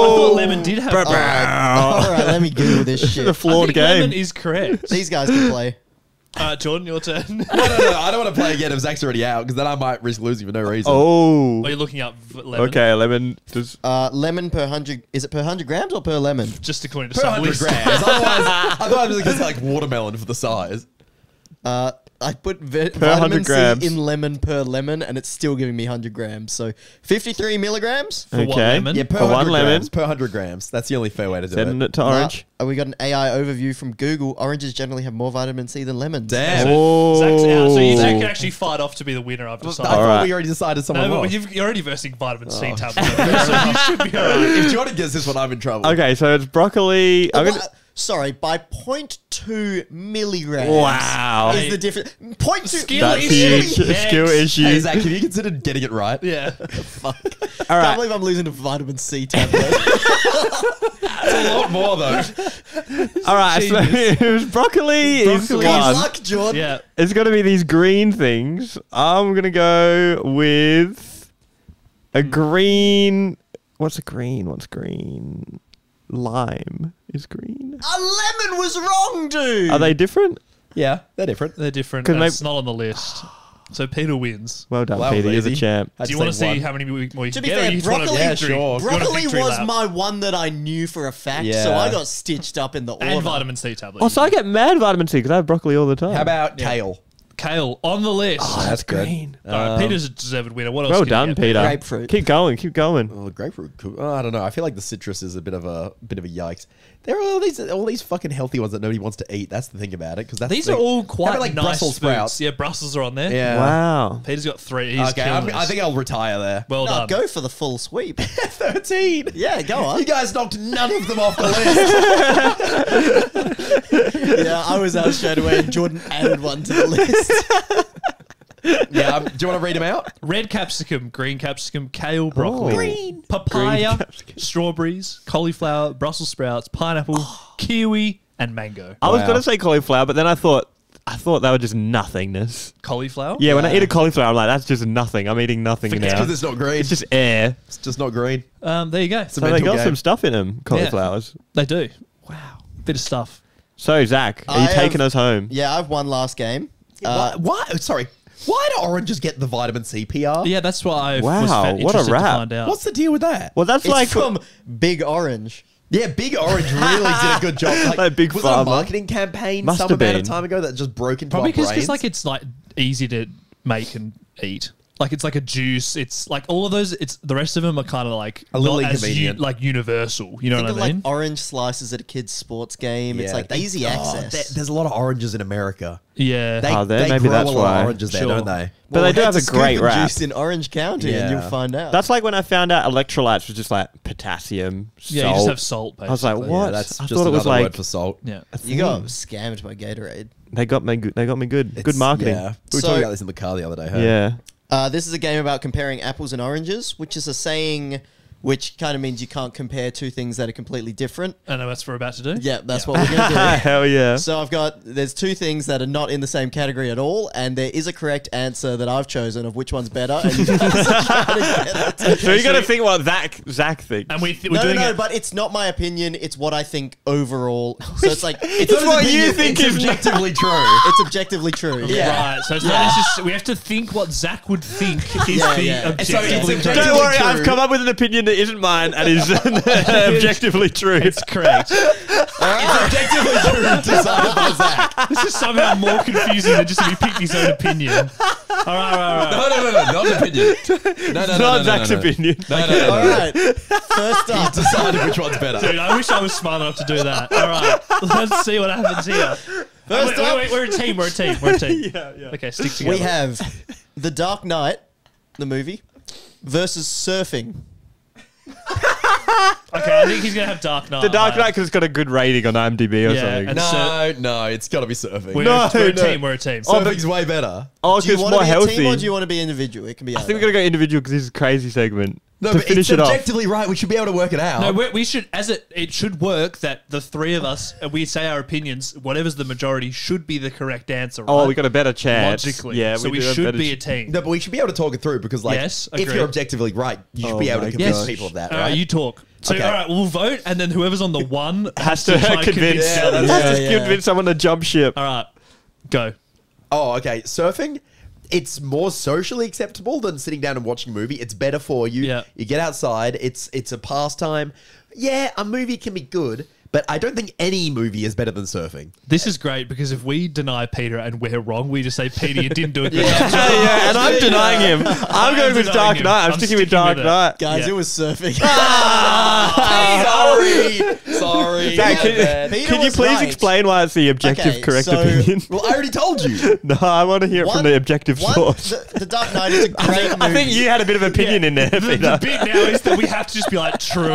I thought lemon did have. All right, let me Google this This is shit. a I flawed think game. lemon is correct. These guys can play. Jordan, your turn. No. I don't want to play again if Zach's already out because then I might risk losing for no reason. Oh. Are you looking up lemon? Okay, lemon. Does, Lemon per 100. Is it per 100 grams or per lemon? Just according to Per some 100 list. grams. Otherwise, it was like watermelon for the size. I put Per vitamin 100 C grams. in lemon per lemon, and it's still giving me 100 grams. So 53 milligrams. For what, Okay. lemon? Yeah, per For 100 one lemon. grams. Per 100 grams. That's the only fair way to do send it. it to orange. We got an AI overview from Google. Oranges generally have more vitamin C than lemons. Damn. Oh. Zach's out, so you can actually fight off to be the winner. I've I decided. thought Alright. we already decided someone No, but lost. you're already versing vitamin C Oh. tablet, so you should be alright. If Jordan gets this one, I'm in trouble. Okay, so it's broccoli. I'm gonna, Sorry, by 0.2 milligrams. wow. Is the difference? 0.2 Skill That's issue. huge. Next. Skill issue. Hey, Zach, have you considered getting it right? Yeah. Fuck. All Can't right. believe I'm losing to vitamin C tablet. It's a lot more, though. All right. So it was broccoli is Broccoli. Good one. luck, Jordan. Yeah. It's got to be these green things. I'm going to go with a green. What's a green? What's green? Lime is green. A lemon was wrong, dude. Are they different? Yeah, they're different. They're different. 'Cause It's not on the list. So Peter wins. Well done, Well, that was Peter. You're the easy. champ. I'd Do you want to say see one. how many more you To can be get? Or fair, you just want a broccoli- Yeah, victory? sure. You want a Broccoli victory was lap? my one that I knew for a fact, Yeah. so I got stitched up in the order. And vitamin C tablet. Oh, so I get mad vitamin C because I have broccoli all the time. How about kale? Kale on the list. That's good. green. All right, Peter's a deserved winner. What else? Well can you done, get? Peter. Grapefruit. Keep going. Keep going. Oh, grapefruit. Cool. Oh, I don't know. I feel like the citrus is a bit of a yikes. There are all these fucking healthy ones that nobody wants to eat. That's the thing about it. Because These are all quite how about, like nice Brussels foods. sprouts. Yeah, Brussels are on there. Yeah. Wow. Peter's got 3. He's Okay, killing I this. think I'll retire there. Well No, done. go for the full sweep. 13. Yeah, go on. You guys knocked none of them off the list. Yeah, I was out straight away, and Jordan added one to the list. Yeah. Do you want to read them out? Red capsicum, green capsicum, kale, broccoli, Green. papaya, Green capsicum. strawberries, cauliflower, Brussels sprouts, pineapple, kiwi, and mango. I was Wow. going to say cauliflower, but then I thought they were just nothingness. Cauliflower? Yeah, when I eat a cauliflower, I'm like, that's just nothing. I'm eating nothing It's now. because it's not green. It's just air. It's just not green. There you go. So they mental got game. some stuff in them, cauliflowers. They do. Wow. Bit of stuff. So, Zach, are you I taking have- us home? Yeah, I've won last game. Why? Sorry. Why do oranges get the vitamin C PR? Yeah, that's what I was Wow, what a interested to wrap. find out. What's the deal with that? Well, that's It's like from Big Orange. Yeah, Big Orange really did a good job. Like Big was it a Pharma. marketing campaign Must some have amount of been. time ago that just broke into Probably our brains? because like it's like easy to make and eat. Like it's like a juice. It's like all of those. It's the rest of them are kind of like A little not as inconvenient. like universal. You know Think what of I mean? like orange slices at a kid's sports game. It's like easy access. There's a lot of oranges in America. Yeah. They, Oh, they maybe grow that's a lot why. of oranges there, Sure. don't they? But they do head have to a great Scoop and rap. Juice in Orange County, and Yeah. you'll find out. That's like when I found out electrolytes was just like potassium, Yeah, salt. you just have salt. Basically. I was like, what? Yeah, that's I just thought it was another like word for salt. Yeah. you got scammed by Gatorade. they got me good. They got me good. Good It's- marketing. Yeah. We were So- talking about this in the car the other day. Huh? Yeah. This is a game about comparing apples and oranges, which is a saying which kind of means you can't compare two things that are completely different. I know that's what we're about to do. Yeah, that's what we're going to do. Hell yeah. So there's two things that are not in the same category at all, and there is a correct answer that I've chosen of which one's better. And you guys are trying to get it. So you got to think what Zack thinks. And we're No, doing no, it. but it's not my opinion. It's what I think overall. So it's like it's It's what you think It's is objectively true. It's objectively true. Yeah. Right, so it's not just, we have to think what Zach would think is Yeah, the yeah. objectively So it's Don't worry, true. I've come up with an opinion that isn't mine and is objectively true. It's correct. It's objectively true. Decided by Zach. This is somehow more confusing than just if he picked his own opinion. All right. No, not an opinion. No, It's not Zach's opinion. All right. First up. Decided which one's better. Dude, I wish I was smart enough to do that. All right, let's see what happens here. First up, Wait, we're a team. We're a team. Yeah. Okay, stick together. we have The Dark Knight, the movie, versus surfing. Okay, I think he's gonna have Dark Knight. The Dark Knight because it's got a good rating on IMDb or Yeah, something. and No, it's got to be surfing. We're, No, we're a no. team. We're a team. Surfing's way better. Oh, Do you because it's want more to be a healthy. team or do you want to be individual? It can be I either. think we're going to go individual because this is a crazy segment. No, to but finish it's it off. objectively right. We should be able to work it out. No, we should, it should work that the three of us, we say our opinions, whatever's the majority, should be the correct answer. Right? Oh, we got a better chance. Logically. Yeah, so we do have should better be a ch- team. No, but we should be able to talk it through because, like, Yes, if agreed. you're objectively right, you should Oh be able my to convince gosh. people of that, All right? right, you talk. So, Okay. all right, we'll vote, and then whoever's on the one Has to try and convince. the other. Has to Yeah. convince someone to jump ship. All right, go. Oh, okay. Surfing, it's more socially acceptable than sitting down and watching a movie. It's better for you. Yeah. You get outside. It's a pastime. Yeah, a movie can be good, but I don't think any movie is better than surfing. This is great because if we deny Peter and we're wrong, we just say, Peter, you didn't do a good job. Yeah, and I'm denying him. I'm going with denying Dark him. Knight. I'm I'm sticking with sticking Dark with it. Knight. Guys, Yeah. it was surfing. Sorry. Zach, My bad. Peter can you was please right. explain why it's the objective Okay, correct so- opinion? Well, I already told you. No, I want to hear it from the objective source. The Dark Knight is a great movie. I think you had a bit of opinion in there, The Peter. bit now is that we have to just be like, true.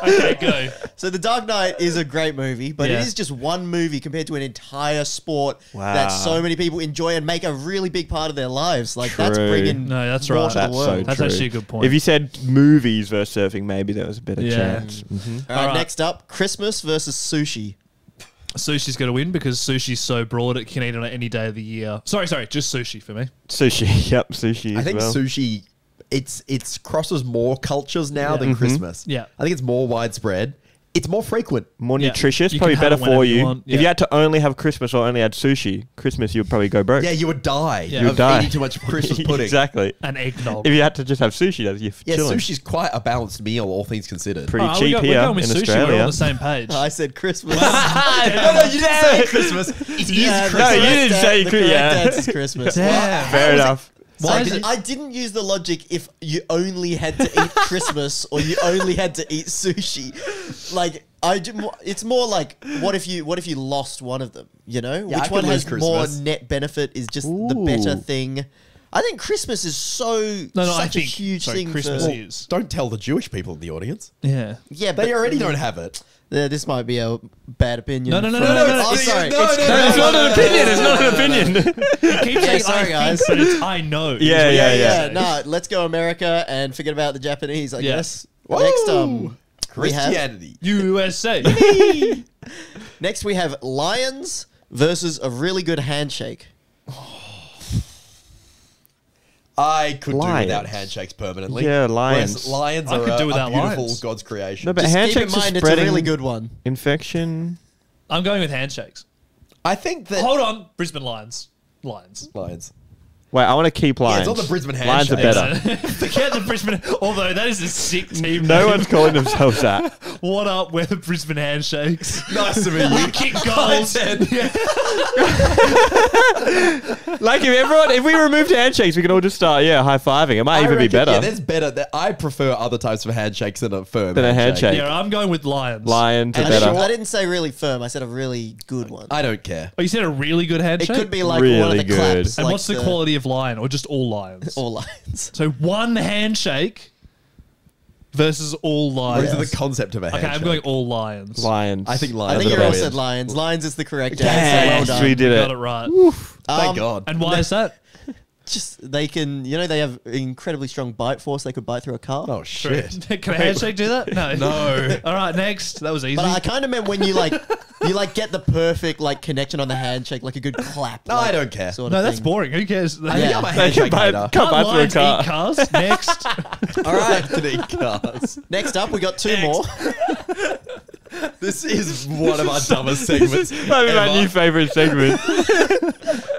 Okay, go. So The Dark Knight is a great movie, but Yeah. it is just one movie compared to an entire sport Wow. that so many people enjoy and make a really big part of their lives. Like that's True. bringing No, that's more right. to the That's so world. That's true. actually a good point. If you said movies versus surfing, maybe there was a better Yeah. chance. All right, All right. next up, Christmas versus sushi. Sushi's going to win because sushi's so broad it can eat on it any day of the year. Sorry, just sushi for me. Sushi, yep, sushi. I as think well. sushi, it's crosses more cultures now Yeah. than Christmas. Yeah. I think it's more widespread. It's more frequent. More Yeah. nutritious, You probably can have better it whenever for you you. want, If yeah. you had to only have Christmas or only had sushi, Christmas you'd probably go broke. Yeah, you would die. Yeah. Of You'd die. eating too much Christmas pudding. Exactly. An eggnog. If you had to just have sushi, you're Yeah, chilling. sushi's quite a balanced meal, all things considered. Pretty All right, cheap we're here going with in sushi. We're Australia. on the same page. I said Christmas. No, you didn't say Christmas. It is Yeah, Christmas. No, you didn't say the Chris- correct yeah. answer is Christmas. Damn. Fair enough. Why So is it- I didn't use the logic if you only had to eat Christmas or you only had to eat sushi. Like it's more like what if you lost one of them? You know, Yeah, I which could one lose has more Christmas. net benefit? Is just the better Ooh. thing. I think Christmas is I such a think huge sorry, thing. Christmas for, is. Don't tell the Jewish people in the audience. Yeah. yeah, They but already don't have it. This might be a bad opinion. No, no, no, from- no, no, no, Oh, it's- sorry. no, It's- no, No, it's no, not no, an no, opinion. no, It's no, not an no, opinion. Keep saying sorry, I think, guys. but it's I know. Yeah, Yeah, yeah. No, let's go America and forget about the Japanese. I Yeah. guess. Whoa. Next, we have Christianity. USA. next we have lions versus a really good handshake. I could Lions. do without handshakes permanently. Yeah, lions. Whereas lions I are could do a without beautiful lions. God's creation. No, but Just keep in handshakes are mind, it's a spreading really good one. infection. I'm going with handshakes. I think that Hold on, Brisbane Lions. Lions. lions. Wait, I want to keep Yeah, Lions. it's on the Brisbane Lions are Handshakes. better. Forget the Brisbane. Although that is a sick team. No name. one's calling themselves that. What up? We're the Brisbane Handshakes. Nice to meet We you. kick goals. Like if we removed handshakes, we could all just start high-fiving. It might even be reckon, better Yeah, there's better. I prefer other types of handshakes than a firm than a handshake. Yeah, I'm going with Lions. Lions are And better. I didn't say really firm. I said a really good one. I don't care. Oh, you said a really good It handshake? could be like Really one of the good. claps. And like what's the quality of lion, or just all lions? All lines. So one handshake versus all What lions. is the concept of a handshake? Okay, I'm going all lions. Lions. I think I Lions think are you the all best. said Lions. Lions is the correct Yes, answer. Well done. we did Got it. it right. Thank God. And why is that? Just they can, they have incredibly strong bite force. They could bite through a car. Oh shit. Can a handshake do that? No. No. All right, next. That was easy. But I kind of meant when you get the perfect connection on the handshake, like a good clap. No, I don't care. Sort of no, that's thing. boring. Who cares? I think I'm a They handshake can't hater. can't buy through a lions car. eat cars? Next. All right. Anthony Cars. Next up, we got two more. This is one of our dumbest segments. That'd be my ever. new favourite segment.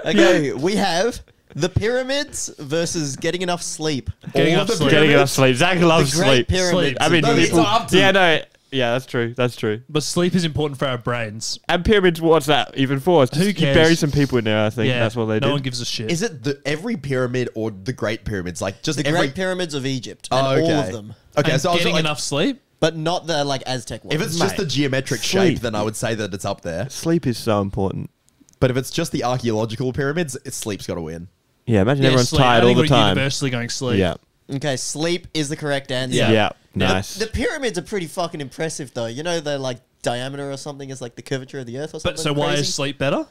Okay, we have the pyramids versus getting enough sleep. Getting All enough the sleep. Getting enough sleep. Zach loves The Great sleep. Pyramids. I mean, No, it's people. up to- Yeah, no. Yeah, that's true. That's true. But sleep is important for our brains. And pyramids, what's that even for? It's Who just, you cares? bury some people in there, I think. Yeah, That's what they no do. one gives a shit. Is it every pyramid or the Great Pyramids? Like just The every. Great Pyramids of Egypt. Oh, And okay. all of them. Okay, And so I was getting like, enough sleep? But not the Aztec ones. if it's just Mate, the geometric sleep. shape, then I would say that it's up there. Sleep is so important. But if it's just the archaeological pyramids, sleep's got to win. Yeah, imagine Yeah, everyone's sleep. I tired all think the we're time. universally going sleep. Yeah. Okay, sleep is the correct answer. Yeah. The- Nice. The pyramids are pretty fucking impressive, though. They're diameter or something is like the curvature of the Earth or something. But so why crazy. is sleep better?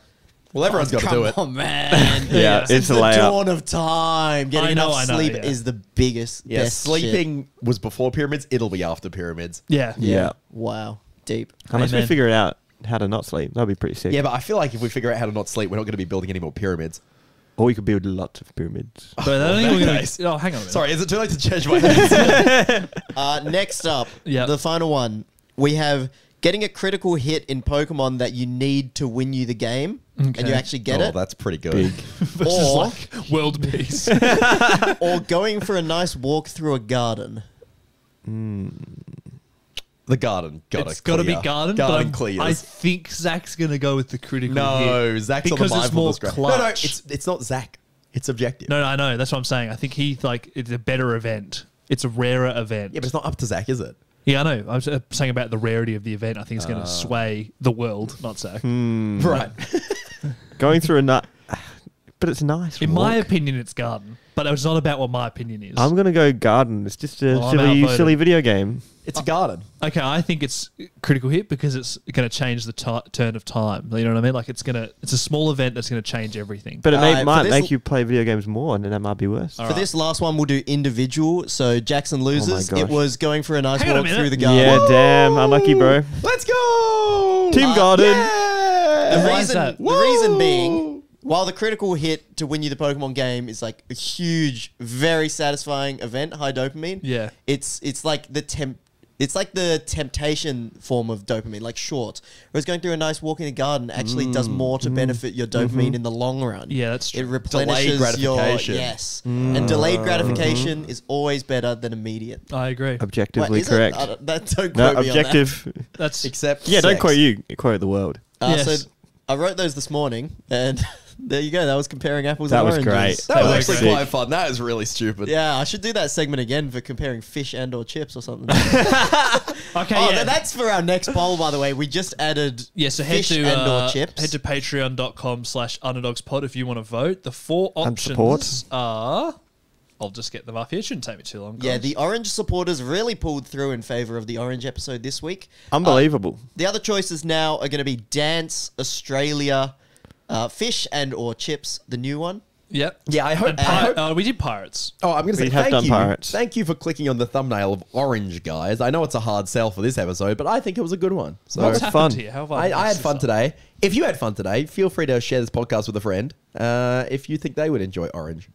Well, everyone's got to do it. Come on, man. Yeah, Since it's a the layout. dawn of time, getting I know, enough sleep yeah. is the biggest. Yeah, best sleeping was before pyramids. It'll be after pyramids. Yeah. shit. Yeah. Wow. Deep. Unless we Amen. figure out how to not sleep. That'd be pretty sick. Yeah, but I feel like if we figure out how to not sleep, we're not going to be building any more pyramids. Or we could build lots of pyramids. But I don't think we're going Nice. to. Oh, hang on a minute. Sorry, is it too late to change my answer? Next up, Yep. the final one. We have getting a critical hit in Pokemon that you need to win you the game, and Okay. you actually get Oh, it. that's pretty good. Big. Versus Or- like world peace. Or going for a nice walk through a garden. The garden It's got to be garden. but Garden I'm- clears. I think Zach's going to go with the critical hit. no, Zach's Because on the it's more mindfulness graph. clutch. No, it's not Zach. It's objective. No, I know. That's what I'm saying. I think it's a better event. It's a rarer event. Yeah, but it's not up to Zach, is it? Yeah, I know. I was saying about the rarity of the event. I think it's going to sway the world, not Zach. Right. Going through a nut. But it's nice. In my walk. opinion, it's garden. But it's not about what my opinion is. I'm going to go garden. It's just a Well, I'm outvoted. silly video game. It's a garden. Okay, I think it's critical hit because it's going to change the turn of time. You know what I mean? Like it's a small event that's going to change everything. But it Alright, might for this make you play video games more, and then that might be worse. All For this last one, we'll do individual. So Jackson loses. gosh. It was going for a nice Hang on a walk minute. through the garden. Yeah, damn. Unlucky, bro. Let's go! Team garden. Yeah! The Why is reason, that? the reason being, while the critical hit to win you the Pokemon game is like a huge, very satisfying event, high dopamine. Yeah. it's like the temptation form of dopamine, like short. Whereas going through a nice walk in a garden actually does more to benefit your dopamine in the long run. Yeah, that's true. It replenishes Delayed your gratification. yes, and delayed gratification is always better than immediate. I agree. Objectively Wait, is it? correct. Don't No, quote me on that. objective. That's Except Yeah, don't sex. quote you. Quote the world. Yes. So I wrote those this morning, and there you go. That was comparing apples That and was oranges. great. That was That actually was quite fun. That is really stupid. Yeah, I should do that segment again for comparing fish and or chips or something. okay. Oh, yeah. that's for our next poll, by the way. We just added So head fish to and or chips. head to patreon.com/underdogspod if you want to vote. The 4 And options support. are. I'll just get them up here. It shouldn't take me too long. Yeah, guys. the orange supporters really pulled through in favor of the orange episode this week. Unbelievable. The other choices now are going to be Dance, Australia, fish and or chips, the new one. Yep. Yeah, I hope. And we did pirates. Oh, I'm going to say We have thank done you. pirates. Thank you for clicking on the thumbnail of Orange, guys. I know it's a hard sell for this episode, but I think it was a good one. So What's it's happened fun. here? How have I had messed fun this up? today. If you had fun today, feel free to share this podcast with a friend if you think they would enjoy Orange.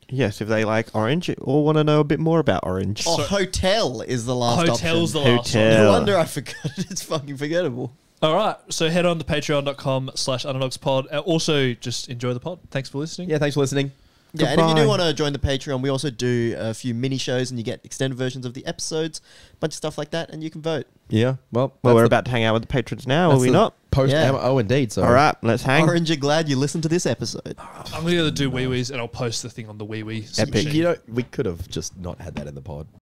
Yes, if they like orange or want to know a bit more about orange. Oh, hotel is the last Hotel's the option. last one. Hotel. No wonder I forgot it. It's fucking forgettable. All right. So head on to patreon.com/underdogspod. Also, just enjoy the pod. Thanks for listening. Yeah, thanks for listening. Yeah, and if you Goodbye. do want to join the Patreon, we also do a few mini shows, and you get extended versions of the episodes, a bunch of stuff like that, and you can vote. Yeah. Well, Well, we're about to hang out with the patrons now, are we not? Post. Yeah. Oh, indeed. So. All right, let's hang. Orange, you're glad you listened to this episode. I'm going to do wee-wees and I'll post the thing on the wee-wee. Epic. You know, we could have just not had that in the pod.